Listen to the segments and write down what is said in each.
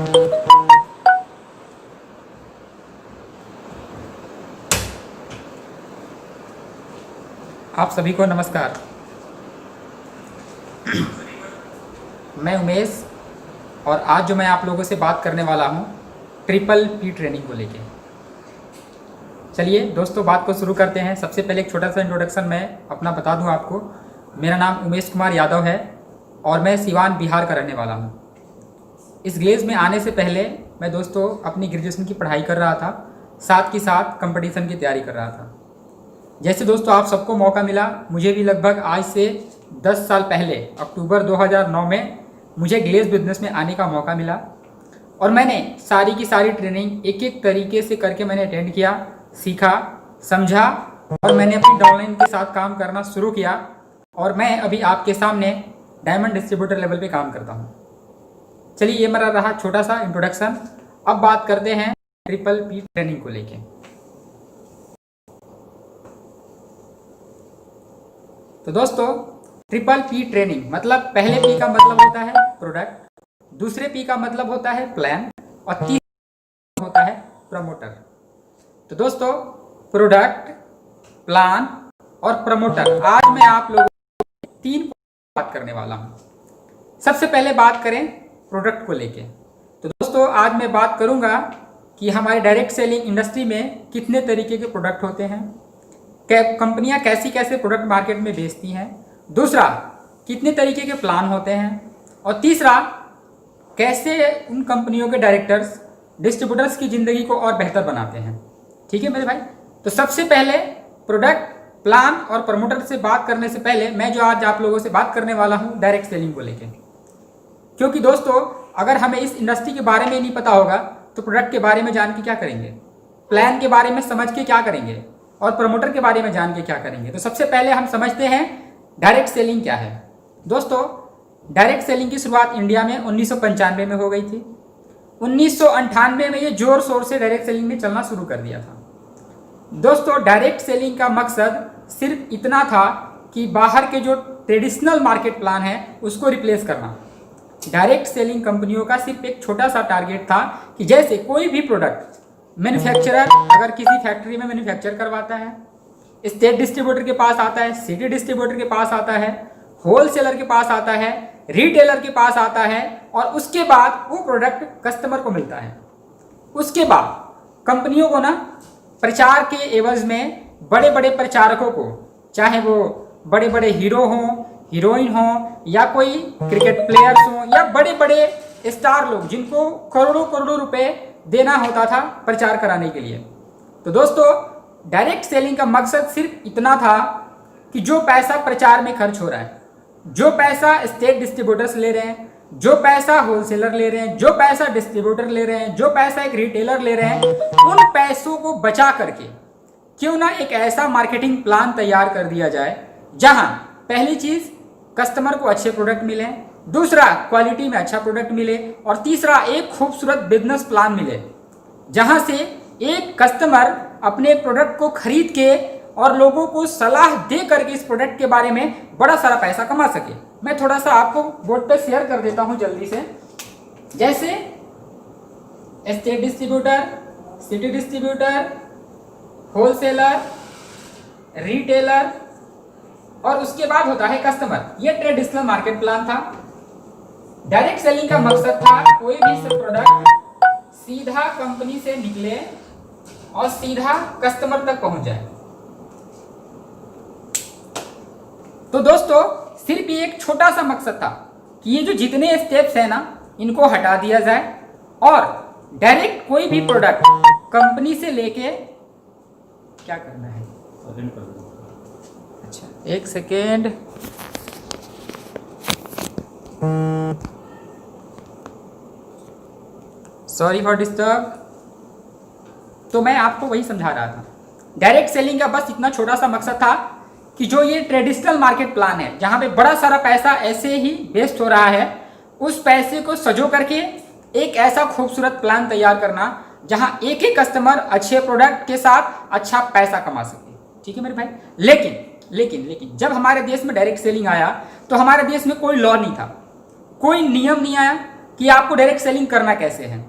आप सभी को नमस्कार। मैं उमेश और आज जो मैं आप लोगों से बात करने वाला हूँ ट्रिपल पी ट्रेनिंग को लेके। चलिए दोस्तों बात को शुरू करते हैं। सबसे पहले एक छोटा सा इंट्रोडक्शन मैं अपना बता दूं आपको। मेरा नाम उमेश कुमार यादव है और मैं सिवान बिहार का रहने वाला हूँ। इस ग्लेज में आने से पहले मैं दोस्तों अपनी ग्रेजुएशन की पढ़ाई कर रहा था, साथ ही साथ कंपटीशन की तैयारी कर रहा था। जैसे दोस्तों आप सबको मौका मिला, मुझे भी लगभग आज से 10 साल पहले अक्टूबर 2009 में मुझे ग्लेज बिजनेस में आने का मौका मिला और मैंने सारी की सारी ट्रेनिंग एक एक तरीके से करके मैंने अटेंड किया, सीखा, समझा और मैंने अपनी डाउनलाइन के साथ काम करना शुरू किया और मैं अभी आपके सामने डायमंड डिस्ट्रीब्यूटर लेवल पे काम करता हूँ। चलिए ये मेरा रहा छोटा सा इंट्रोडक्शन। अब बात करते हैं ट्रिपल पी ट्रेनिंग को लेके। तो दोस्तों ट्रिपल पी ट्रेनिंग मतलब पहले पी का मतलब होता है प्रोडक्ट, दूसरे पी का मतलब होता है प्लान और तीसरा होता है प्रमोटर। तो दोस्तों प्रोडक्ट, प्लान और प्रमोटर आज मैं आप लोगों को 3 बात करने वाला हूं। सबसे पहले बात करें प्रोडक्ट को लेके। तो दोस्तों आज मैं बात करूंगा कि हमारे डायरेक्ट सेलिंग इंडस्ट्री में कितने तरीके के प्रोडक्ट होते हैं, कंपनियां कैसी कैसे प्रोडक्ट मार्केट में बेचती हैं, दूसरा कितने तरीके के प्लान होते हैं और तीसरा कैसे उन कंपनियों के डायरेक्टर्स डिस्ट्रीब्यूटर्स की ज़िंदगी को और बेहतर बनाते हैं। ठीक है मेरे भाई। तो सबसे पहले प्रोडक्ट, प्लान और प्रमोटर से बात करने से पहले मैं जो आज आप लोगों से बात करने वाला हूं डायरेक्ट सेलिंग को लेके। क्योंकि दोस्तों अगर हमें इस इंडस्ट्री के बारे में नहीं पता होगा तो प्रोडक्ट के बारे में जान के क्या करेंगे, प्लान के बारे में समझ के क्या करेंगे और प्रमोटर के बारे में जान के क्या करेंगे। तो सबसे पहले हम समझते हैं डायरेक्ट सेलिंग क्या है। दोस्तों डायरेक्ट सेलिंग की शुरुआत इंडिया में 1995 में हो गई थी। 1998 में ये जोर शोर से डायरेक्ट सेलिंग ने चलना शुरू कर दिया था। दोस्तों डायरेक्ट सेलिंग का मकसद सिर्फ इतना था कि बाहर के जो ट्रेडिशनल मार्केट प्लान है उसको रिप्लेस करना। डायरेक्ट सेलिंग कंपनियों का सिर्फ एक छोटा सा टारगेट था कि जैसे कोई भी प्रोडक्ट मैन्युफैक्चरर अगर किसी फैक्ट्री में मैन्युफैक्चर करवाता है, स्टेट डिस्ट्रीब्यूटर के पास आता है, सिटी डिस्ट्रीब्यूटर के पास आता है, होलसेलर के पास आता है, रिटेलर के पास आता है और उसके बाद वो प्रोडक्ट कस्टमर को मिलता है। उसके बाद कंपनियों को ना प्रचार के एवज में बड़े बड़े प्रचारकों को, चाहे वो बड़े बड़े हीरो हों, हीरोइन हों या कोई क्रिकेट प्लेयर्स हों या बड़े बड़े स्टार लोग जिनको करोड़ों करोड़ों रुपए देना होता था प्रचार कराने के लिए। तो दोस्तों डायरेक्ट सेलिंग का मकसद सिर्फ इतना था कि जो पैसा प्रचार में खर्च हो रहा है, जो पैसा स्टेट डिस्ट्रीब्यूटर्स ले रहे हैं, जो पैसा होलसेलर ले रहे हैं, जो पैसा डिस्ट्रीब्यूटर ले रहे हैं, जो पैसा एक रिटेलर ले रहे हैं, उन पैसों को बचा करके क्यों ना एक ऐसा मार्केटिंग प्लान तैयार कर दिया जाए जहां पहली चीज कस्टमर को अच्छे प्रोडक्ट मिले, दूसरा क्वालिटी में अच्छा प्रोडक्ट मिले और तीसरा एक खूबसूरत बिजनेस प्लान मिले जहां से एक कस्टमर अपने प्रोडक्ट को खरीद के और लोगों को सलाह दे करके इस प्रोडक्ट के बारे में बड़ा सारा पैसा कमा सके। मैं थोड़ा सा आपको बोर्ड पे शेयर कर देता हूं जल्दी से। जैसे state distributor, city distributor, wholesaler, retailer और उसके बाद होता है कस्टमर। ये ट्रेडिशनल मार्केट प्लान था। डायरेक्ट सेलिंग का मकसद था कोई भी प्रोडक्ट सीधा कंपनी से निकले और सीधा कस्टमर तक पहुंच जाए। तो दोस्तों सिर्फ ये एक छोटा सा मकसद था कि ये जो जितने स्टेप्स है ना इनको हटा दिया जाए और डायरेक्ट कोई भी प्रोडक्ट कंपनी से लेके क्या करना है। अच्छा एक सेकेंड, सॉरी फॉर डिस्टर्ब। तो मैं आपको वही समझा रहा था। डायरेक्ट सेलिंग का बस इतना छोटा सा मकसद था कि जो ये ट्रेडिशनल मार्केट प्लान है जहां पे बड़ा सारा पैसा ऐसे ही वेस्ट हो रहा है, उस पैसे को सजो करके एक ऐसा खूबसूरत प्लान तैयार करना जहां एक एक कस्टमर अच्छे प्रोडक्ट के साथ अच्छा पैसा कमा सके। ठीक है मेरे भाई। लेकिन लेकिन लेकिन जब हमारे देश में डायरेक्ट सेलिंग आया तो हमारे देश में कोई लॉ नहीं था, कोई नियम नहीं आया, कि आपको डायरेक्ट सेलिंग करना कैसे है।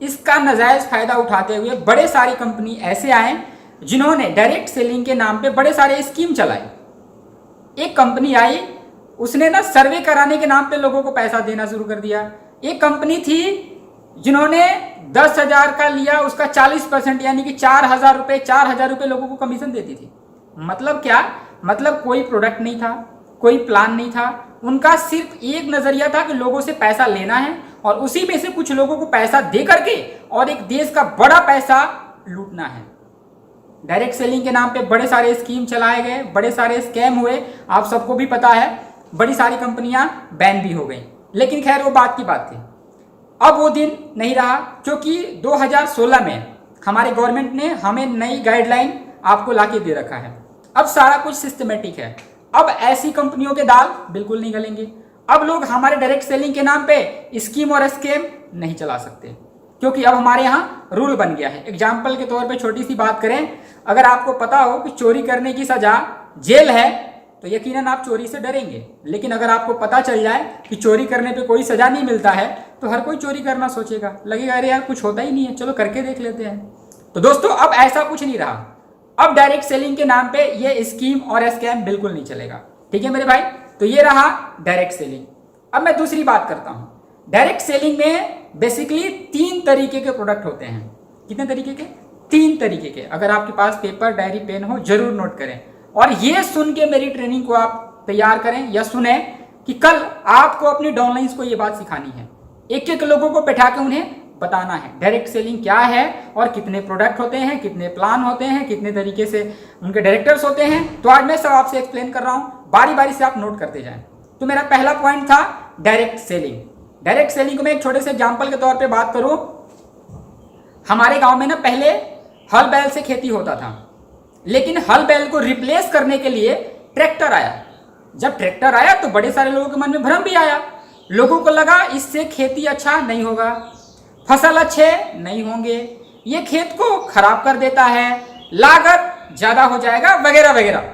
इसका नाजायज फायदा उठाते हुए बड़े सारी कंपनी ऐसे आए जिन्होंने डायरेक्ट सेलिंग के नाम पे बड़े सारे स्कीम चलाए। एक कंपनी आई, उसने ना सर्वे कराने के नाम पे लोगों को पैसा देना शुरू कर दिया। एक कंपनी थी जिन्होंने 10,000 का लिया, उसका 40% यानी कि 4,000 रुपये लोगों को कमीशन देती थी। मतलब क्या? मतलब कोई प्रोडक्ट नहीं था, कोई प्लान नहीं था, उनका सिर्फ एक नजरिया था कि लोगों से पैसा लेना है और उसी में से कुछ लोगों को पैसा दे करके और एक देश का बड़ा पैसा लूटना है। डायरेक्ट सेलिंग के नाम पे बड़े सारे स्कीम चलाए गए, बड़े सारे स्कैम हुए, आप सबको भी पता है। बड़ी सारी कंपनियां बैन भी हो गई, लेकिन खैर वो बात की बात थी। अब वो दिन नहीं रहा, क्योंकि 2016 में हमारे गवर्नमेंट ने हमें नई गाइडलाइन आपको लाके दे रखा है। अब सारा कुछ सिस्टमेटिक है। अब ऐसी कंपनियों के दाल बिल्कुल नहीं गलेंगे। अब लोग हमारे डायरेक्ट सेलिंग के नाम पे स्कीम और स्कैम नहीं चला सकते, क्योंकि अब हमारे यहाँ रूल बन गया है। एग्जाम्पल के तौर पे छोटी सी बात करें, अगर आपको पता हो कि चोरी करने की सजा जेल है तो यकीनन आप चोरी से डरेंगे। लेकिन अगर आपको पता चल जाए कि चोरी करने पे कोई सजा नहीं मिलता है तो हर कोई चोरी करना सोचेगा, लगेगा अरे यार कुछ होता ही नहीं है, चलो करके देख लेते हैं। तो दोस्तों अब ऐसा कुछ नहीं रहा। अब डायरेक्ट सेलिंग के नाम पे ये स्कीम और स्कैम बिल्कुल नहीं चलेगा। ठीक है मेरे भाई, तो ये रहा डायरेक्ट सेलिंग। अब मैं दूसरी बात करता हूं। डायरेक्ट सेलिंग में बेसिकली 3 तरीके के प्रोडक्ट होते हैं। कितने तरीके के? 3 तरीके के। अगर आपके पास पेपर डायरी पेन हो जरूर नोट करें और ये सुन के मेरी ट्रेनिंग को आप तैयार करें या सुने कि कल आपको अपनी डाउनलाइंस को ये बात सिखानी है। एक एक लोगों को बैठा के उन्हें बताना है डायरेक्ट सेलिंग क्या है और कितने प्रोडक्ट होते हैं, कितने प्लान होते हैं, कितने तरीके से उनके डायरेक्टर्स होते हैं। तो आज मैं सब आपसे एक्सप्लेन कर रहा हूं, बारी बारी से आप नोट करते जाएं। तो मेरा पहला पॉइंट था डायरेक्ट सेलिंग। डायरेक्ट सेलिंग को मैं एक छोटे से एग्जाम्पल के तौर पे बात करूं। हमारे गांव में ना पहले हल बैल से खेती होता था, लेकिन हल बैल को रिप्लेस करने के लिए ट्रैक्टर आया। जब ट्रैक्टर आया तो बड़े सारे लोगों के मन में भ्रम भी आया। लोगों को लगा इससे खेती अच्छा नहीं होगा, फसल अच्छे नहीं होंगे, ये खेत को खराब कर देता है, लागत ज्यादा हो जाएगा वगैरह वगैरह।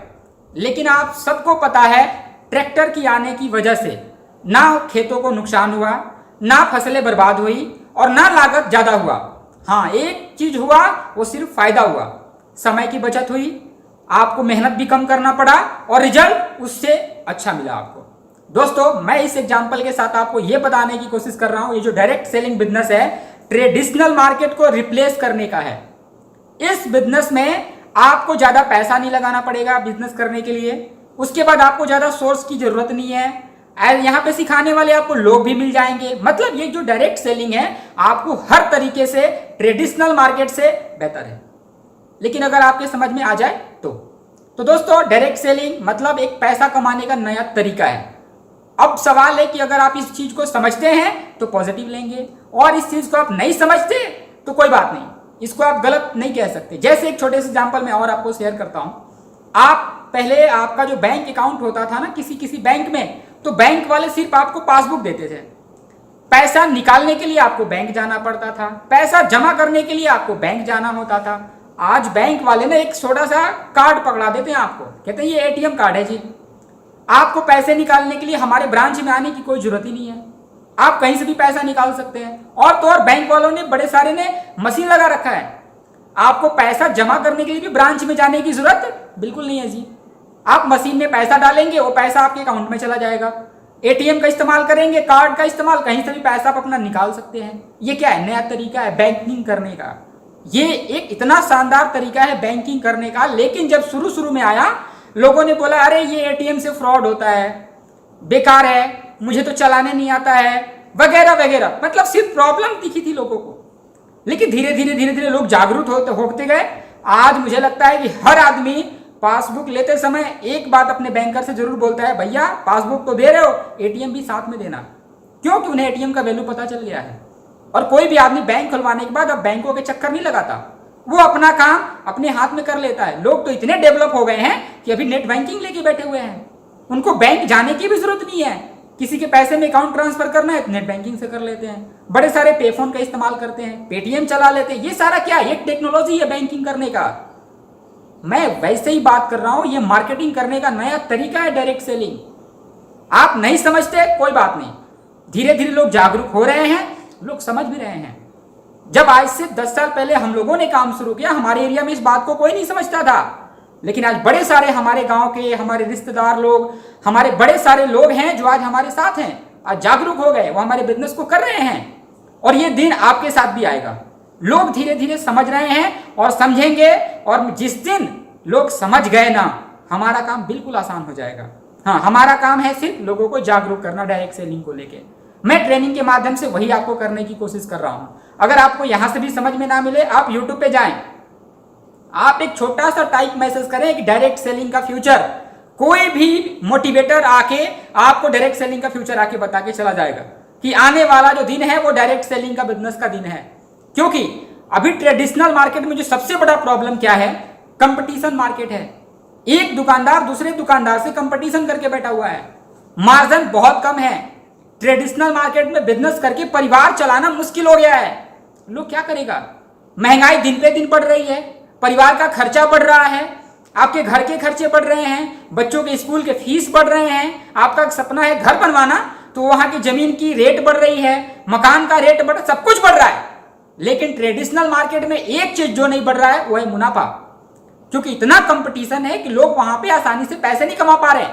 लेकिन आप सबको पता है ट्रैक्टर की आने की वजह से ना खेतों को नुकसान हुआ, ना फसलें बर्बाद हुई और ना लागत ज्यादा हुआ। हाँ, एक चीज हुआ, वो सिर्फ फायदा हुआ, समय की बचत हुई, आपको मेहनत भी कम करना पड़ा और रिजल्ट उससे अच्छा मिला आपको। दोस्तों मैं इस एग्जांपल के साथ आपको यह बताने की कोशिश कर रहा हूं, ये जो डायरेक्ट सेलिंग बिजनेस है ट्रेडिशनल मार्केट को रिप्लेस करने का है। इस बिजनेस में आपको ज्यादा पैसा नहीं लगाना पड़ेगा बिजनेस करने के लिए। उसके बाद आपको ज्यादा सोर्स की जरूरत नहीं है। यहाँ पे सिखाने वाले आपको लोग भी मिल जाएंगे। मतलब ये जो डायरेक्ट सेलिंग है आपको हर तरीके से ट्रेडिशनल मार्केट से बेहतर है। लेकिन अगर आपके समझ में आ जाए तो दोस्तों डायरेक्ट सेलिंग मतलब एक पैसा कमाने का नया तरीका है। अब सवाल है कि अगर आप इस चीज को समझते हैं तो पॉजिटिव लेंगे और इस चीज को आप नहीं समझते तो कोई बात नहीं, इसको आप गलत नहीं कह सकते। जैसे एक छोटे से एग्जांपल मैं और आपको शेयर करता हूं। आप पहले आपका जो बैंक अकाउंट होता था ना किसी बैंक में, तो बैंक वाले सिर्फ आपको पासबुक देते थे। पैसा निकालने के लिए आपको बैंक जाना पड़ता था, पैसा जमा करने के लिए आपको बैंक जाना होता था। आज बैंक वाले ने एक छोटा सा कार्ड पकड़ा देते हैं आपको, कहते हैं ये एटीएम कार्ड है जी, आपको पैसे निकालने के लिए हमारे ब्रांच में आने की कोई जरूरत ही नहीं है, आप कहीं से भी पैसा निकाल सकते हैं। और तो और बैंक वालों ने बड़े सारे ने मशीन लगा रखा है, आपको पैसा जमा करने के लिए भी ब्रांच में जाने की जरूरत बिल्कुल नहीं है जी। आप मशीन में पैसा डालेंगे, वो पैसा आपके अकाउंट में चला जाएगा। एटीएम का इस्तेमाल करेंगे, कार्ड का इस्तेमाल, कहीं से भी पैसा आप अपना निकाल सकते हैं। ये क्या है? नया तरीका है बैंकिंग करने का। ये एक इतना शानदार तरीका है बैंकिंग करने का। लेकिन जब शुरू में आया लोगों ने बोला अरे ये एटीएम से फ्रॉड होता है, बेकार है, मुझे तो चलाने नहीं आता है वगैरह वगैरह। मतलब सिर्फ प्रॉब्लम दिखी थी लोगों को। लेकिन धीरे धीरे लोग जागरूक होते गए। आज मुझे लगता है कि हर आदमी पासबुक लेते समय एक बात अपने बैंकर से जरूर बोलता है, भैया पासबुक तो दे रहे हो, एटीएम भी साथ में देना। क्योंकि उन्हें एटीएम का वैल्यू पता चल गया है। और कोई भी आदमी बैंक खुलवाने के बाद अब बैंकों के चक्कर नहीं लगाता, वो अपना काम अपने हाथ में कर लेता है। लोग तो इतने डेवलप हो गए हैं कि अभी नेट बैंकिंग लेके बैठे हुए हैं, उनको बैंक जाने की भी जरूरत नहीं है। किसी के पैसे में अकाउंट ट्रांसफर करना है तो नेट बैंकिंग से कर लेते हैं। बड़े सारे पेफोन का इस्तेमाल करते हैं, पेटीएम चला लेते हैं। ये सारा क्या है? एक टेक्नोलॉजी है बैंकिंग करने का। मैं वैसे ही बात कर रहा हूं, ये मार्केटिंग करने का नया तरीका है डायरेक्ट सेलिंग। आप नहीं समझते कोई बात नहीं, धीरे धीरे लोग जागरूक हो रहे हैं, लोग समझ भी रहे हैं। जब आज से 10 साल पहले हम लोगों ने काम शुरू किया, हमारे एरिया में इस बात को कोई नहीं समझता था, लेकिन आज बड़े सारे हमारे गांव के, हमारे रिश्तेदार लोग, हमारे बड़े सारे लोग हैं जो आज हमारे साथ हैं, आज जागरूक हो गए, वो हमारे बिजनेस को कर रहे हैं। और ये दिन आपके साथ भी आएगा। लोग धीरे धीरे समझ रहे हैं और समझेंगे, और जिस दिन लोग समझ गए ना, हमारा काम बिल्कुल आसान हो जाएगा। हाँ, हमारा काम है सिर्फ लोगों को जागरूक करना डायरेक्ट सेलिंग को लेके। मैं ट्रेनिंग के माध्यम से वही आपको करने की कोशिश कर रहा हूं। अगर आपको यहां से भी समझ में ना मिले, आप यूट्यूब पे जाएं, आप एक छोटा सा टाइप मैसेज करें कि डायरेक्ट सेलिंग का फ्यूचर, कोई भी मोटिवेटर आके आपको डायरेक्ट सेलिंग का फ्यूचर आके बता के चला जाएगा कि आने वाला जो दिन है वो डायरेक्ट सेलिंग का बिजनेस का दिन है। क्योंकि अभी ट्रेडिशनल मार्केट में जो सबसे बड़ा प्रॉब्लम क्या है, कंपटीशन मार्केट है। एक दुकानदार दूसरे दुकानदार से कंपटीशन करके बैठा हुआ है, मार्जिन बहुत कम है। ट्रेडिशनल मार्केट में बिजनेस करके परिवार चलाना मुश्किल हो गया है। लोग क्या करेगा, महंगाई दिन पे दिन बढ़ रही है, परिवार का खर्चा बढ़ रहा है, आपके घर के खर्चे बढ़ रहे हैं, बच्चों के स्कूल के फीस बढ़ रहे हैं। आपका सपना है घर बनवाना, तो वहां की जमीन की रेट बढ़ रही है, मकान का रेट बढ़, सब कुछ बढ़ रहा है। लेकिन ट्रेडिशनल मार्केट में एक चीज जो नहीं बढ़ रहा है वो है मुनाफा, क्योंकि इतना कंपटीशन है कि लोग वहां पे आसानी से पैसे नहीं कमा पा रहे।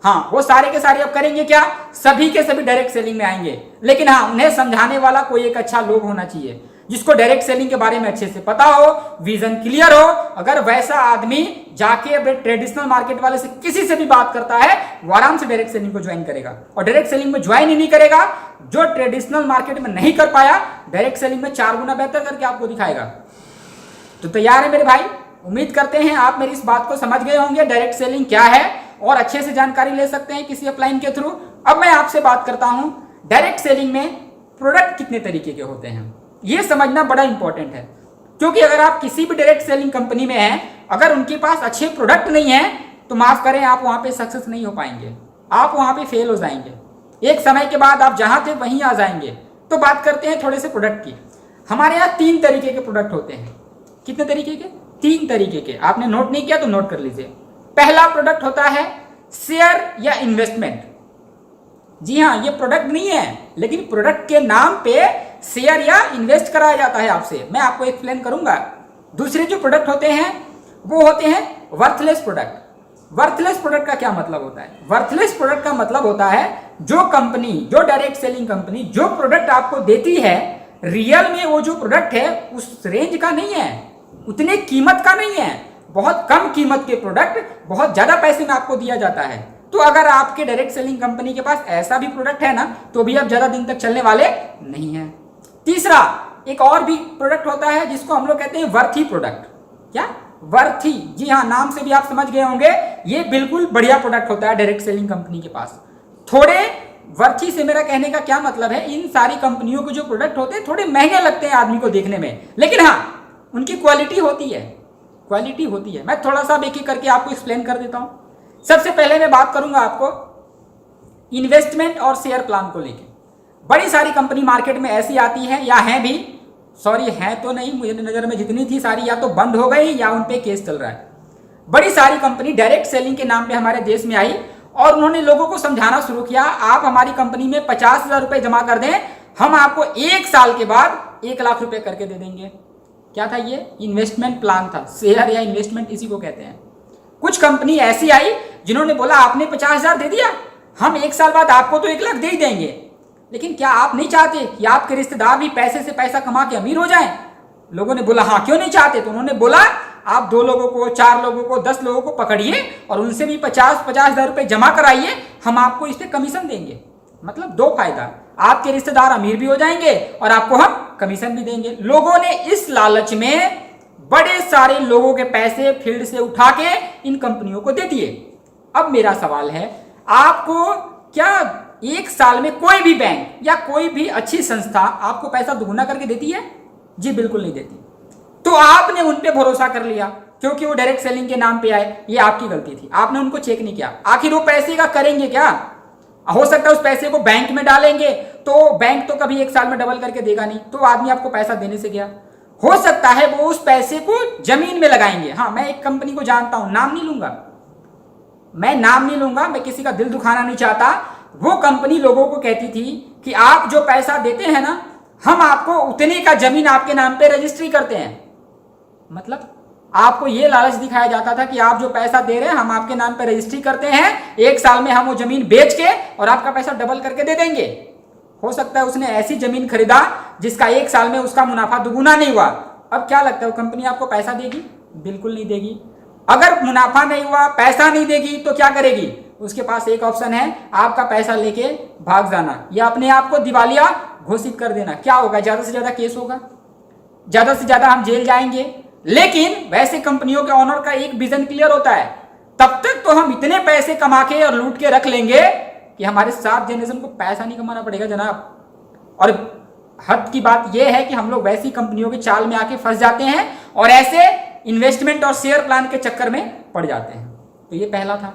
हाँ, वो सारे के सारे अब करेंगे क्या, सभी के सभी डायरेक्ट सेलिंग में आएंगे। लेकिन हाँ, उन्हें समझाने वाला कोई एक अच्छा लोग होना चाहिए, जिसको डायरेक्ट सेलिंग के बारे में अच्छे से पता हो, विजन क्लियर हो। अगर वैसा आदमी जाके ट्रेडिशनल मार्केट वाले से किसी से भी बात करता है, वो आराम से डायरेक्ट सेलिंग को ज्वाइन करेगा। और डायरेक्ट सेलिंग में ज्वाइन ही नहीं करेगा, जो ट्रेडिशनल मार्केट में नहीं कर पाया, डायरेक्ट सेलिंग में 4 गुना बेहतर करके आपको दिखाएगा। तो तैयार है मेरे भाई? उम्मीद करते हैं आप मेरी इस बात को समझ गए होंगे, डायरेक्ट सेलिंग क्या है, और अच्छे से जानकारी ले सकते हैं किसी अपलाइन के थ्रू। अब मैं आपसे बात करता हूं, डायरेक्ट सेलिंग में प्रोडक्ट कितने तरीके के होते हैं, यह समझना बड़ा इंपॉर्टेंट है। क्योंकि अगर आप किसी भी डायरेक्ट सेलिंग कंपनी में हैं, अगर उनके पास अच्छे प्रोडक्ट नहीं है, तो माफ करें, आप वहां पे सक्सेस नहीं हो पाएंगे, आप वहां पे फेल हो जाएंगे। एक समय के बाद आप जहां थे वहीं आ जाएंगे। तो बात करते हैं थोड़े से प्रोडक्ट की। हमारे यहाँ 3 तरीके के प्रोडक्ट होते हैं। कितने तरीके के? 3 तरीके के। आपने नोट नहीं किया तो नोट कर लीजिए। पहला प्रोडक्ट होता है शेयर या इन्वेस्टमेंट। जी हाँ, ये प्रोडक्ट नहीं है, लेकिन प्रोडक्ट के नाम पे शेयर या इन्वेस्ट कराया जाता है आपसे। मैं आपको एक्सप्लेन करूंगा। दूसरे जो प्रोडक्ट होते हैं वो होते हैं वर्थलेस प्रोडक्ट। वर्थलेस प्रोडक्ट का क्या मतलब होता है? वर्थलेस प्रोडक्ट का मतलब होता है जो कंपनी, जो डायरेक्ट सेलिंग कंपनी जो प्रोडक्ट आपको देती है, रियल में वो जो प्रोडक्ट है उस रेंज का नहीं है, उतने कीमत का नहीं है। बहुत कम कीमत के प्रोडक्ट बहुत ज्यादा पैसे में आपको दिया जाता है। तो अगर आपके डायरेक्ट सेलिंग कंपनी के पास ऐसा भी प्रोडक्ट है ना, तो भी आप ज्यादा दिन तक चलने वाले नहीं है। तीसरा, एक और भी प्रोडक्ट होता है जिसको हम लोग कहते हैं वर्थी प्रोडक्ट। क्या? वर्थी। जी हाँ, नाम से भी आप समझ गए होंगे, ये बिल्कुल बढ़िया प्रोडक्ट होता है डायरेक्ट सेलिंग कंपनी के पास। थोड़े वर्थी से मेरा कहने का क्या मतलब है, इन सारी कंपनियों के जो प्रोडक्ट होते हैं थोड़े महंगे लगते हैं आदमी को देखने में, लेकिन हाँ, उनकी क्वालिटी होती है, क्वालिटी होती है। मैं थोड़ा सा एक एक करके आपको एक्सप्लेन कर देता हूं। सबसे पहले मैं बात करूंगा आपको इन्वेस्टमेंट और शेयर प्लान को लेकर। बड़ी सारी कंपनी मार्केट में ऐसी आती है, या हैं भी, सॉरी हैं तो नहीं, मुझे नजर में जितनी थी सारी या तो बंद हो गई या उन पे केस चल रहा है। बड़ी सारी कंपनी डायरेक्ट सेलिंग के नाम पे हमारे देश में आई और उन्होंने लोगों को समझाना शुरू किया, आप हमारी कंपनी में 50,000 रुपए जमा कर दें, हम आपको 1 साल के बाद 1 लाख रुपए करके दे देंगे। क्या था ये? इन्वेस्टमेंट प्लान था। शेयर या इन्वेस्टमेंट इसी को कहते हैं। कुछ कंपनी ऐसी आई जिन्होंने बोला आपने 50,000 दे दिया, हम 1 साल बाद आपको तो 1 लाख दे ही देंगे। लेकिन क्या आप नहीं चाहते कि आपके रिश्तेदार भी पैसे से पैसा कमा के अमीर हो जाएं? लोगों ने बोला हाँ, क्यों नहीं चाहते? तो उन्होंने बोला आप 2 लोगों को, 4 लोगों को, 10 लोगों को पकड़िए और उनसे भी 50,000 रुपए जमा कराइए, हम आपको इस पे कमीशन देंगे। मतलब 2 फायदा, आपके रिश्तेदार अमीर भी हो जाएंगे और आपको हम कमीशन भी देंगे। लोगों ने इस लालच में बड़े सारे लोगों के पैसे फील्ड से उठा के इन कंपनियों को दे दिए। अब मेरा सवाल है, आपको क्या 1 साल में कोई भी बैंक या कोई भी अच्छी संस्था आपको पैसा दुगुना करके देती है? जी बिल्कुल नहीं देती। तो आपने उन पे भरोसा कर लिया क्योंकि वो डायरेक्ट सेलिंग के नाम पे आए, ये आपकी गलती थी। आपने उनको चेक नहीं किया, आखिर वो पैसे का करेंगे क्या? हो सकता है उस पैसे को बैंक में डालेंगे तो बैंक तो कभी 1 साल में डबल करके देगा नहीं, तो आदमी आपको पैसा देने से गया। हो सकता है वो उस पैसे को जमीन में लगाएंगे। हाँ, मैं एक कंपनी को जानता हूं, नाम नहीं लूंगा, मैं नाम नहीं लूंगा, मैं किसी का दिल दुखाना नहीं चाहता। वो कंपनी लोगों को कहती थी कि आप जो पैसा देते हैं ना, हम आपको उतने का जमीन आपके नाम पे रजिस्ट्री करते हैं। मतलब आपको ये लालच दिखाया जाता था कि आप जो पैसा दे रहे हैं हम आपके नाम पे रजिस्ट्री करते हैं, 1 साल में हम वो जमीन बेच के और आपका पैसा डबल करके दे देंगे। हो सकता है उसने ऐसी जमीन खरीदा जिसका 1 साल में उसका मुनाफा दुगुना नहीं हुआ। अब क्या लगता है वो कंपनी आपको पैसा देगी? बिल्कुल नहीं देगी। अगर मुनाफा नहीं हुआ, पैसा नहीं देगी तो क्या करेगी? उसके पास एक ऑप्शन है, आपका पैसा लेके भाग जाना या अपने आप को दिवालिया घोषित कर देना। क्या होगा? ज्यादा से ज्यादा केस होगा, ज्यादा से ज्यादा हम जेल जाएंगे। लेकिन वैसे कंपनियों के ऑनर का एक विजन क्लियर होता है, तब तक तो हम इतने पैसे कमा के और लूट के रख लेंगे कि हमारे 7 जनरेशन को पैसा नहीं कमाना पड़ेगा जनाब। और हद की बात यह है कि हम लोग वैसी कंपनियों के चाल में आके फंस जाते हैं और ऐसे इन्वेस्टमेंट और शेयर प्लान के चक्कर में पड़ जाते हैं। तो ये पहला था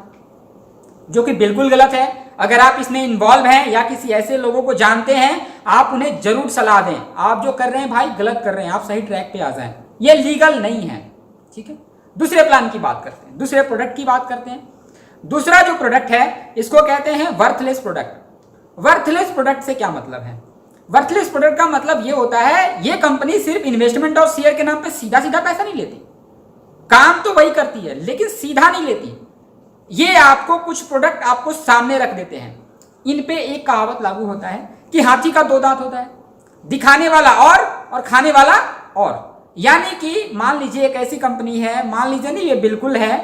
जो कि बिल्कुल गलत है। अगर आप इसमें इन्वॉल्व हैं या किसी ऐसे लोगों को जानते हैं, आप उन्हें जरूर सलाह दें। आप जो कर रहे हैं भाई गलत कर रहे हैं, आप सही ट्रैक पे आ जाएं। ये लीगल नहीं है, ठीक है। दूसरे प्लान की बात करते हैं, दूसरे प्रोडक्ट की बात करते हैं। दूसरा जो प्रोडक्ट है इसको कहते हैं वर्थलेस प्रोडक्ट। वर्थलेस प्रोडक्ट से क्या मतलब है? वर्थलेस प्रोडक्ट का मतलब ये होता है, ये कंपनी सिर्फ इन्वेस्टमेंट और शेयर के नाम पे सीधा सीधा पैसा नहीं लेती, काम तो वही करती है लेकिन सीधा नहीं लेती। ये आपको कुछ प्रोडक्ट आपको सामने रख देते हैं, इन पे एक कहावत लागू होता है कि हाथी का 2 दांत होता है, दिखाने वाला और खाने वाला और। यानी कि मान लीजिए एक ऐसी कंपनी है, मान लीजिए नहीं ये बिल्कुल है,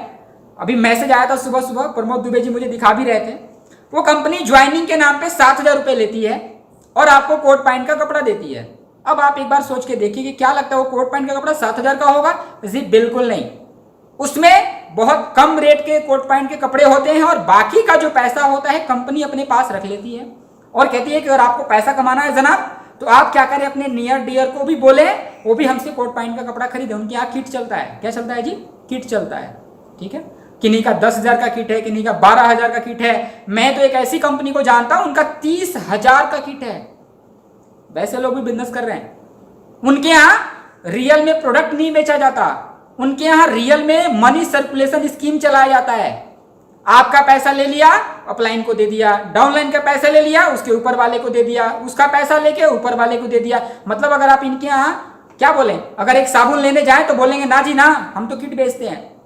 अभी मैसेज आया था सुबह सुबह, प्रमोद दुबे जी मुझे दिखा भी रहे थे। वो कंपनी ज्वाइनिंग के नाम पे 7,000 रुपए लेती है और आपको कोट पैंट का कपड़ा देती है। अब आप एक बार सोच के देखिए कि क्या लगता है वो कोट पैंट का कपड़ा 7,000 का होगा? जी बिल्कुल नहीं। उसमें बहुत कम रेट के कोट पैंट के कपड़े होते हैं और बाकी का जो पैसा होता है कंपनी अपने पास रख लेती है और कहती है कि अगर आपको पैसा कमाना है जनाब तो आप क्या करें, अपने नियर डियर को भी बोले वो भी हमसे कोट पैंट का कपड़ा खरीदे। उनके यहाँ किट चलता है। क्या चलता है जी? किट चलता है, ठीक है। किन्हीं का 10,000 का किट है, किन्हीं का 12,000 का किट है। मैं तो एक ऐसी कंपनी को जानता हूं उनका 30,000 का किट है। वैसे लोग भी बिजनेस कर रहे हैं। उनके यहाँ रियल में प्रोडक्ट नहीं बेचा जाता, उनके यहाँ रियल में मनी सर्कुलेशन स्कीम चलाया जाता है। आपका पैसा ले लिया, अपलाइन को दे दिया, डाउनलाइन का पैसा ले लिया, उसके ऊपर वाले को दे दिया, उसका पैसा लेके ऊपर वाले को दे दिया। मतलब अगर आप इनके यहाँ क्या बोले, अगर एक साबुन लेने जाए तो बोलेंगे ना जी ना, हम तो किट बेचते हैं।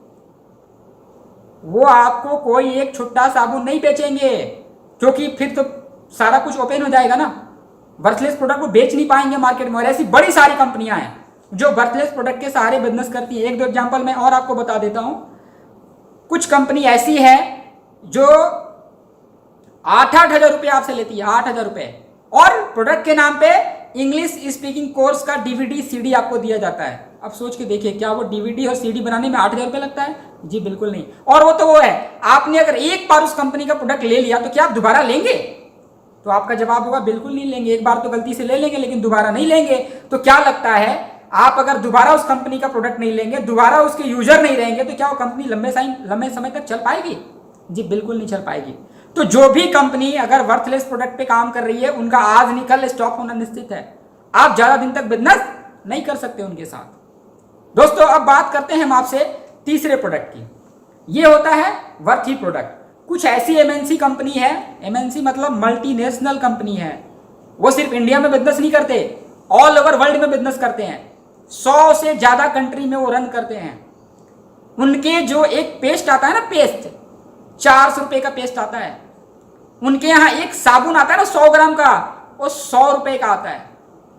वो आपको कोई एक छुट्टा साबुन नहीं बेचेंगे क्योंकि फिर तो सारा कुछ ओपन हो जाएगा ना। वर्थलेस प्रोडक्ट को बेच नहीं पाएंगे मार्केट में। और ऐसी बड़ी सारी कंपनियां हैं जो वर्थलेस प्रोडक्ट के सहारे बिजनेस करती है। 1-2 एग्जांपल मैं और आपको बता देता हूं। कुछ कंपनी ऐसी है जो 8,000 रुपये आपसे लेती है, 8,000 रुपये, और प्रोडक्ट के नाम पे इंग्लिश स्पीकिंग कोर्स का DVD CD आपको दिया जाता है। अब सोच के देखिए, क्या वो DVD और CD बनाने में 8,000 रुपये लगता है? जी बिल्कुल नहीं। और वो तो वो है, आपने अगर एक बार उस कंपनी का प्रोडक्ट ले लिया तो क्या आप दोबारा लेंगे? तो आपका जवाब होगा बिल्कुल नहीं लेंगे। एक बार तो गलती से ले लेंगे लेकिन दोबारा नहीं लेंगे। तो क्या लगता है, आप अगर दोबारा उस कंपनी का प्रोडक्ट नहीं लेंगे, दोबारा उसके यूजर नहीं रहेंगे, तो क्या वो कंपनी लंबे समय तक चल पाएगी? जी बिल्कुल नहीं चल पाएगी। तो जो भी कंपनी अगर वर्थलेस प्रोडक्ट पे काम कर रही है, उनका आज नहीं कल स्टॉप होना निश्चित है। आप ज्यादा दिन तक बिजनेस नहीं कर सकते उनके साथ। दोस्तों अब बात करते हैं हम आपसे तीसरे प्रोडक्ट की। ये होता है वर्थी प्रोडक्ट। कुछ ऐसी MNC कंपनी है, MNC मतलब मल्टीनेशनल कंपनी है, वो सिर्फ इंडिया में बिजनेस नहीं करते, ऑल ओवर वर्ल्ड में बिजनेस करते हैं। 100 से ज्यादा कंट्री में वो रन करते हैं। उनके जो एक पेस्ट आता है ना, पेस्ट 400 रुपए का पेस्ट आता है। उनके यहाँ एक साबुन आता है ना 100 ग्राम का, वो 100 रुपए का आता है।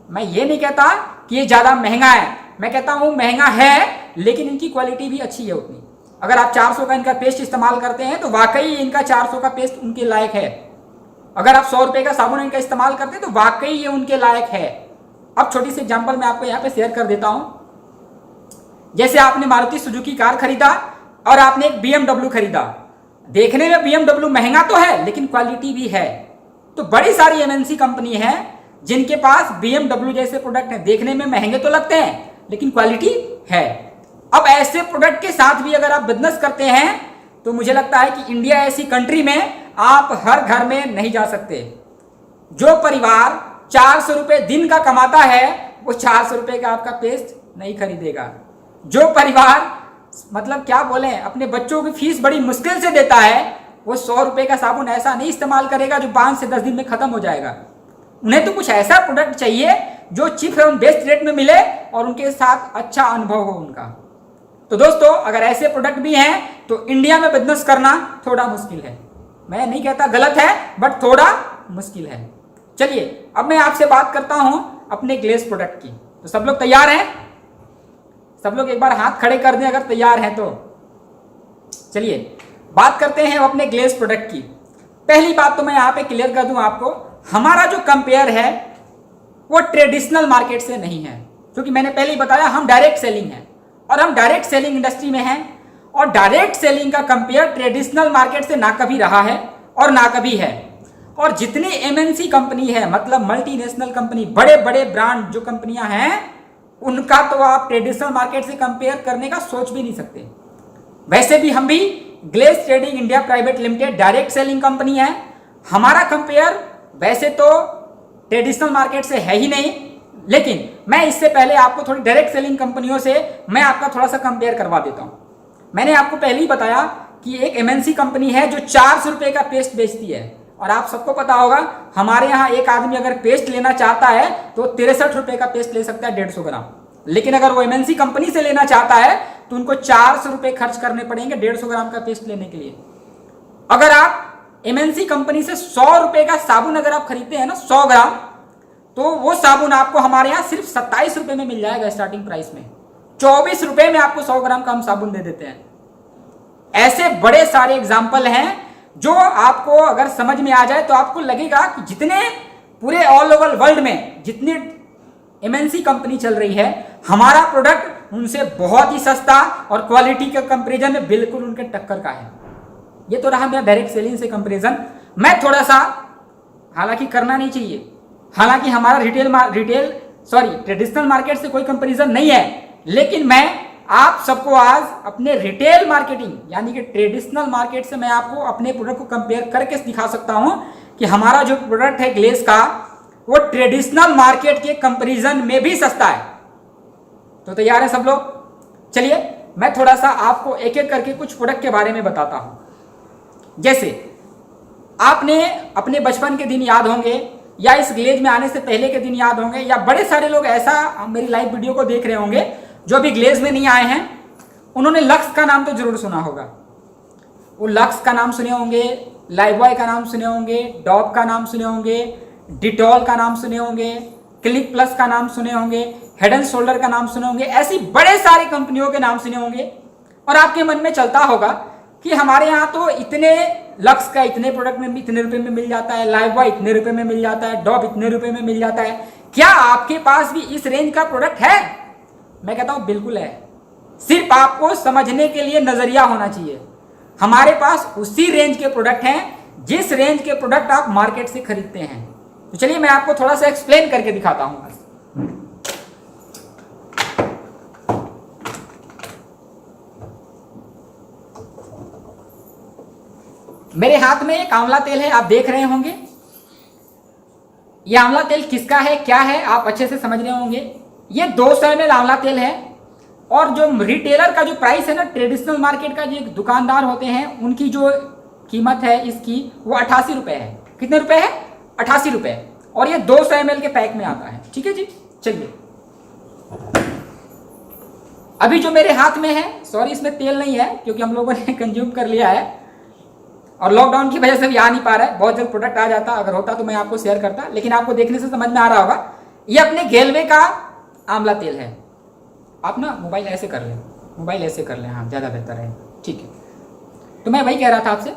मैं ये नहीं कहता कि ये ज्यादा महंगा है, मैं कहता हूं महंगा है लेकिन इनकी क्वालिटी भी अच्छी है उतनी। अगर आप 400 का इनका पेस्ट इस्तेमाल करते हैं तो वाकई इनका 400 का पेस्ट उनके लायक है। अगर आप 100 रुपए का साबुन इनका इस्तेमाल करते हैं तो वाकई ये उनके लायक है। अब छोटी सी एग्जांपल मैं आपको यहाँ पे शेयर कर देता हूं। जैसे आपने मारुति सुजुकी कार खरीदा और आपने एक BMW खरीदा। देखने में BMW महंगा तो है लेकिन क्वालिटी भी है। तो बड़ी सारी MNC कंपनी है जिनके पास BMW जैसे प्रोडक्ट हैं, देखने में महंगे तो लगते हैं लेकिन क्वालिटी है। अब ऐसे प्रोडक्ट के साथ भी अगर आप बिजनेस करते हैं तो मुझे लगता है कि इंडिया ऐसी कंट्री में आप हर घर में नहीं जा सकते। जो परिवार 400 रुपए दिन का कमाता है वो 400 रुपए का आपका पेस्ट नहीं खरीदेगा। जो परिवार मतलब क्या बोले अपने बच्चों की फीस बड़ी मुश्किल से देता है वो 100 रुपए का साबुन ऐसा नहीं इस्तेमाल करेगा जो 5 से 10 दिन में खत्म हो जाएगा। उन्हें तो कुछ ऐसा प्रोडक्ट चाहिए जो चीप एवं बेस्ट रेट में मिले और उनके साथ अच्छा अनुभव हो उनका। तो दोस्तों अगर ऐसे प्रोडक्ट भी हैं तो इंडिया में बिजनेस करना थोड़ा मुश्किल है। मैं नहीं कहता गलत है, बट थोड़ा मुश्किल है। चलिए अब मैं आपसे बात करता हूं अपने ग्लेज प्रोडक्ट की। तो सब लोग तैयार हैं? सब लोग एक बार हाथ खड़े कर दें अगर तैयार हैं तो। चलिए बात करते हैं अपने ग्लेज प्रोडक्ट की। पहली बात तो मैं यहाँ पे क्लियर कर दूं आपको, हमारा जो कंपेयर है वो ट्रेडिशनल मार्केट से नहीं है, क्योंकि मैंने पहले ही बताया हम डायरेक्ट सेलिंग है और हम डायरेक्ट सेलिंग इंडस्ट्री में हैं। और डायरेक्ट सेलिंग का कंपेयर ट्रेडिशनल मार्केट से ना कभी रहा है और ना कभी है। और जितनी एमएनसी कंपनी है, मतलब मल्टीनेशनल कंपनी, बड़े बड़े ब्रांड जो कंपनियां हैं, उनका तो आप ट्रेडिशनल मार्केट से कंपेयर करने का सोच भी नहीं सकते। वैसे भी हम भी Glaze trading India private limited direct selling company है। हमारा कंपेयर वैसे तो ट्रेडिशनल मार्केट से है ही नहीं, लेकिन मैं इससे पहले आपको थोड़ी डायरेक्ट सेलिंग कंपनियों से मैं आपका थोड़ा सा कंपेयर करवा देता हूं। मैंने आपको पहले ही बताया कि एक एमएनसी कंपनी है जो 400 रुपए का पेस्ट बेचती है, और आप सबको पता होगा हमारे यहाँ एक आदमी अगर पेस्ट लेना चाहता है तो 63 रुपए का पेस्ट ले सकता है 150 ग्राम। लेकिन अगर वो एमएनसी कंपनी से लेना चाहता है तो उनको 400 रुपए खर्च करने पड़ेंगे 150 ग्राम का पेस्ट लेने के लिए। अगर आप एमएनसी कंपनी से 100 रुपए का साबुन अगर आप खरीदते हैं ना 100 ग्राम, तो वो साबुन आपको हमारे यहाँ सिर्फ 27 रुपए में मिल जाएगा स्टार्टिंग प्राइस में। 24 रुपए में आपको 100 ग्राम का हम साबुन दे देते हैं। ऐसे बड़े सारे एग्जाम्पल हैं जो आपको अगर समझ में आ जाए तो आपको लगेगा कि जितने पूरे ऑल ओवर वर्ल्ड में जितनी एमएनसी कंपनी चल रही है, हमारा प्रोडक्ट उनसे बहुत ही सस्ता और क्वालिटी के कंपैरिजन में बिल्कुल उनके टक्कर का है। ये तो रहा मेरा डायरेक्ट सेलिंग से कंपैरिजन। मैं थोड़ा सा, हालांकि करना नहीं चाहिए, हालांकि हमारा ट्रेडिशनल मार्केट से कोई कंपैरिजन नहीं है, लेकिन मैं आप सबको आज अपने रिटेल मार्केटिंग यानी कि ट्रेडिशनल मार्केट से मैं आपको अपने प्रोडक्ट को कंपेयर करके दिखा सकता हूं कि हमारा जो प्रोडक्ट है ग्लेज का वो ट्रेडिशनल मार्केट के कंपैरिजन में भी सस्ता है। तो तैयार है सब लोग? चलिए मैं थोड़ा सा आपको एक एक करके कुछ प्रोडक्ट के बारे में बताता हूं। जैसे आपने अपने बचपन के दिन याद होंगे, या इस ग्लेज में आने से पहले के दिन याद होंगे, या बड़े सारे लोग ऐसा मेरी लाइव वीडियो को देख रहे होंगे जो भी ग्लेज में नहीं आए हैं, उन्होंने लक्स का नाम तो जरूर सुना होगा। वो लक्स का नाम सुने होंगे, लाइफबॉय का नाम सुने होंगे, डॉव का नाम सुने होंगे, डिटॉल का नाम सुने होंगे, क्लिक प्लस का नाम सुने होंगे, हेड एंड शोल्डर का नाम सुने होंगे। ऐसी बड़े सारी कंपनियों के नाम सुने होंगे और आपके मन में चलता होगा कि हमारे यहाँ तो इतने लक्स का इतने प्रोडक्ट में इतने रुपए में मिल जाता है, लाइफबॉय इतने रुपए में मिल जाता है, डॉव इतने रुपए में मिल जाता है। क्या आपके पास भी इस रेंज का प्रोडक्ट है? मैं कहता हूं बिल्कुल है। सिर्फ आपको समझने के लिए नजरिया होना चाहिए। हमारे पास उसी रेंज के प्रोडक्ट हैं जिस रेंज के प्रोडक्ट आप मार्केट से खरीदते हैं। तो चलिए मैं आपको थोड़ा सा एक्सप्लेन करके दिखाता हूं। मेरे हाथ में एक आंवला तेल है, आप देख रहे होंगे। यह आंवला तेल किसका है, क्या है, आप अच्छे से समझ रहे होंगे। ये 200 ml आंवला तेल है, और जो रिटेलर का जो प्राइस है ना, ट्रेडिशनल मार्केट का जो दुकानदार होते हैं उनकी जो कीमत है इसकी वो 88 रुपए है। कितने रुपए है? 88 रुपए। और ये 200 ml के पैक में आता है। ठीक है जी। चलिए अभी जो मेरे हाथ में है, सॉरी इसमें तेल नहीं है क्योंकि हम लोगों ने कंज्यूम कर लिया है और लॉकडाउन की वजह से भी आ नहीं पा रहा है। बहुत जल्द प्रोडक्ट आ जाता, अगर होता तो मैं आपको शेयर करता, लेकिन आपको देखने से समझ में आ रहा होगा ये अपने गेलवे का आंवला तेल है। आप ना मोबाइल ऐसे कर लें, मोबाइल ऐसे कर लें, हाँ ज़्यादा बेहतर है। ठीक है, तो मैं वही कह रहा था आपसे,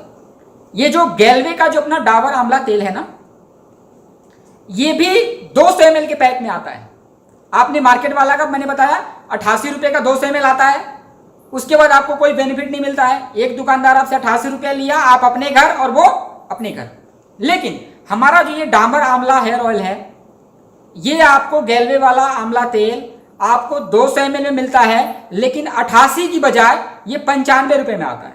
ये जो गेलवे का जो अपना डाबर आंवला तेल है ना, ये भी 200 ml के पैक में आता है। आपने मार्केट वाला का मैंने बताया 88 रुपये का 200 ml आता है। उसके बाद आपको कोई बेनिफिट नहीं मिलता है। एक दुकानदार आपसे 88 रुपये लिया, आप अपने घर और वो अपने घर। लेकिन हमारा जो ये डाबर आंवला हेयर ऑयल है, ये आपको गेलवे वाला आंवला तेल आपको 200 ml में मिलता है, लेकिन 88 की बजाय ये 95 रुपये में आता है।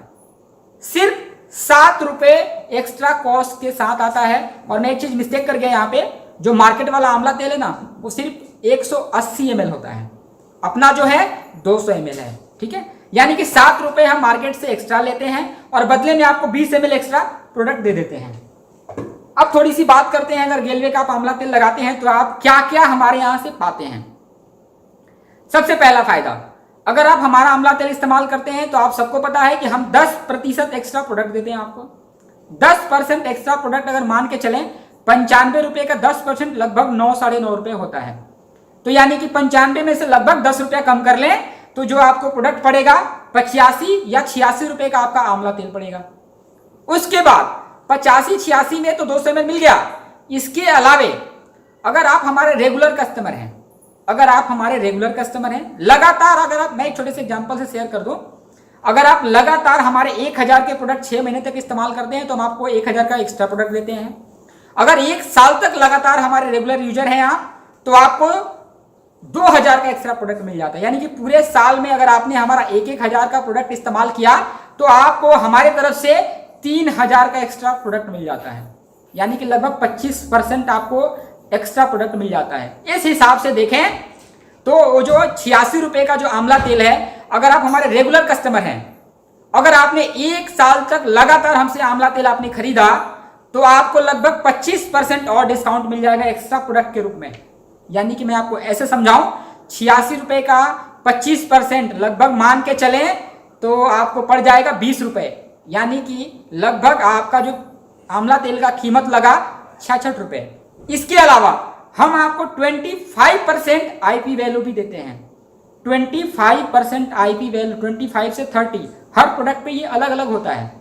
सिर्फ 7 रुपये एक्स्ट्रा कॉस्ट के साथ आता है। और मैं एक चीज मिस्टेक कर गया यहाँ पे, जो मार्केट वाला आंवला तेल है ना वो सिर्फ 180 ml होता है, अपना जो है 200 ml है। ठीक है, यानी कि 7 रुपये हम मार्केट से एक्स्ट्रा लेते हैं और बदले में आपको 20 ml एक्स्ट्रा प्रोडक्ट दे देते हैं। अब थोड़ी सी बात करते हैं, अगर गेलवे का आप आंवला तेल लगाते हैं तो आप क्या क्या हमारे यहां से पाते हैं। सबसे पहला फायदा, अगर आप हमारा आंवला तेल इस्तेमाल करते हैं तो आप सबको पता है कि हम 10% एक्स्ट्रा प्रोडक्ट देते हैं आपको। 10% एक्स्ट्रा प्रोडक्ट अगर मान के चलें, 95 रुपए का 10% लगभग 9 साढ़े 9 रुपए होता है। तो यानी कि 95 में से लगभग 10 रुपया कम कर लें तो जो आपको प्रोडक्ट पड़ेगा 85 या 86 रुपए का आपका आंवला तेल पड़ेगा। उसके बाद 85-86 में तो 200 ml मिल गया। इसके अलावे अगर आप हमारे रेगुलर कस्टमर हैं, लगातार, अगर आप, मैं एक छोटे से एग्जांपल से शेयर कर दूं, अगर आप लगातार हमारे 1000 के प्रोडक्ट 6 महीने तक इस्तेमाल करते हैं तो हम आपको 1000 का एक्स्ट्रा प्रोडक्ट देते हैं। अगर 1 साल तक लगातार हमारे रेगुलर यूजर हैं आप, तो आपको 2000 का एक्स्ट्रा प्रोडक्ट मिल जाता है। यानी कि पूरे साल में अगर आपने हमारा 1000 का प्रोडक्ट इस्तेमाल किया तो आपको हमारे तरफ से 3000 का एक्स्ट्रा प्रोडक्ट मिल जाता है। यानी कि लगभग 25% आपको एक्स्ट्रा प्रोडक्ट मिल जाता है। इस हिसाब से देखें तो जो 86 रुपए का जो आंवला तेल है, अगर आप हमारे रेगुलर कस्टमर हैं, अगर आपने 1 साल तक लगातार हमसे आंवला तेल आपने खरीदा तो आपको लगभग 25% और डिस्काउंट मिल जाएगा एक्स्ट्रा प्रोडक्ट के रूप में। यानी कि मैं आपको ऐसे समझाऊं, 86 रुपए का 25% लगभग मान के चले तो आपको पड़ जाएगा 20 रुपए। यानी कि लगभग आपका जो आंवला तेल का कीमत लगा 66 रुपए। इसके अलावा हम आपको 25% आईपी वैल्यू भी देते हैं। 25% आईपी वैल्यू, 25 से 30 हर प्रोडक्ट पे ये अलग अलग होता है।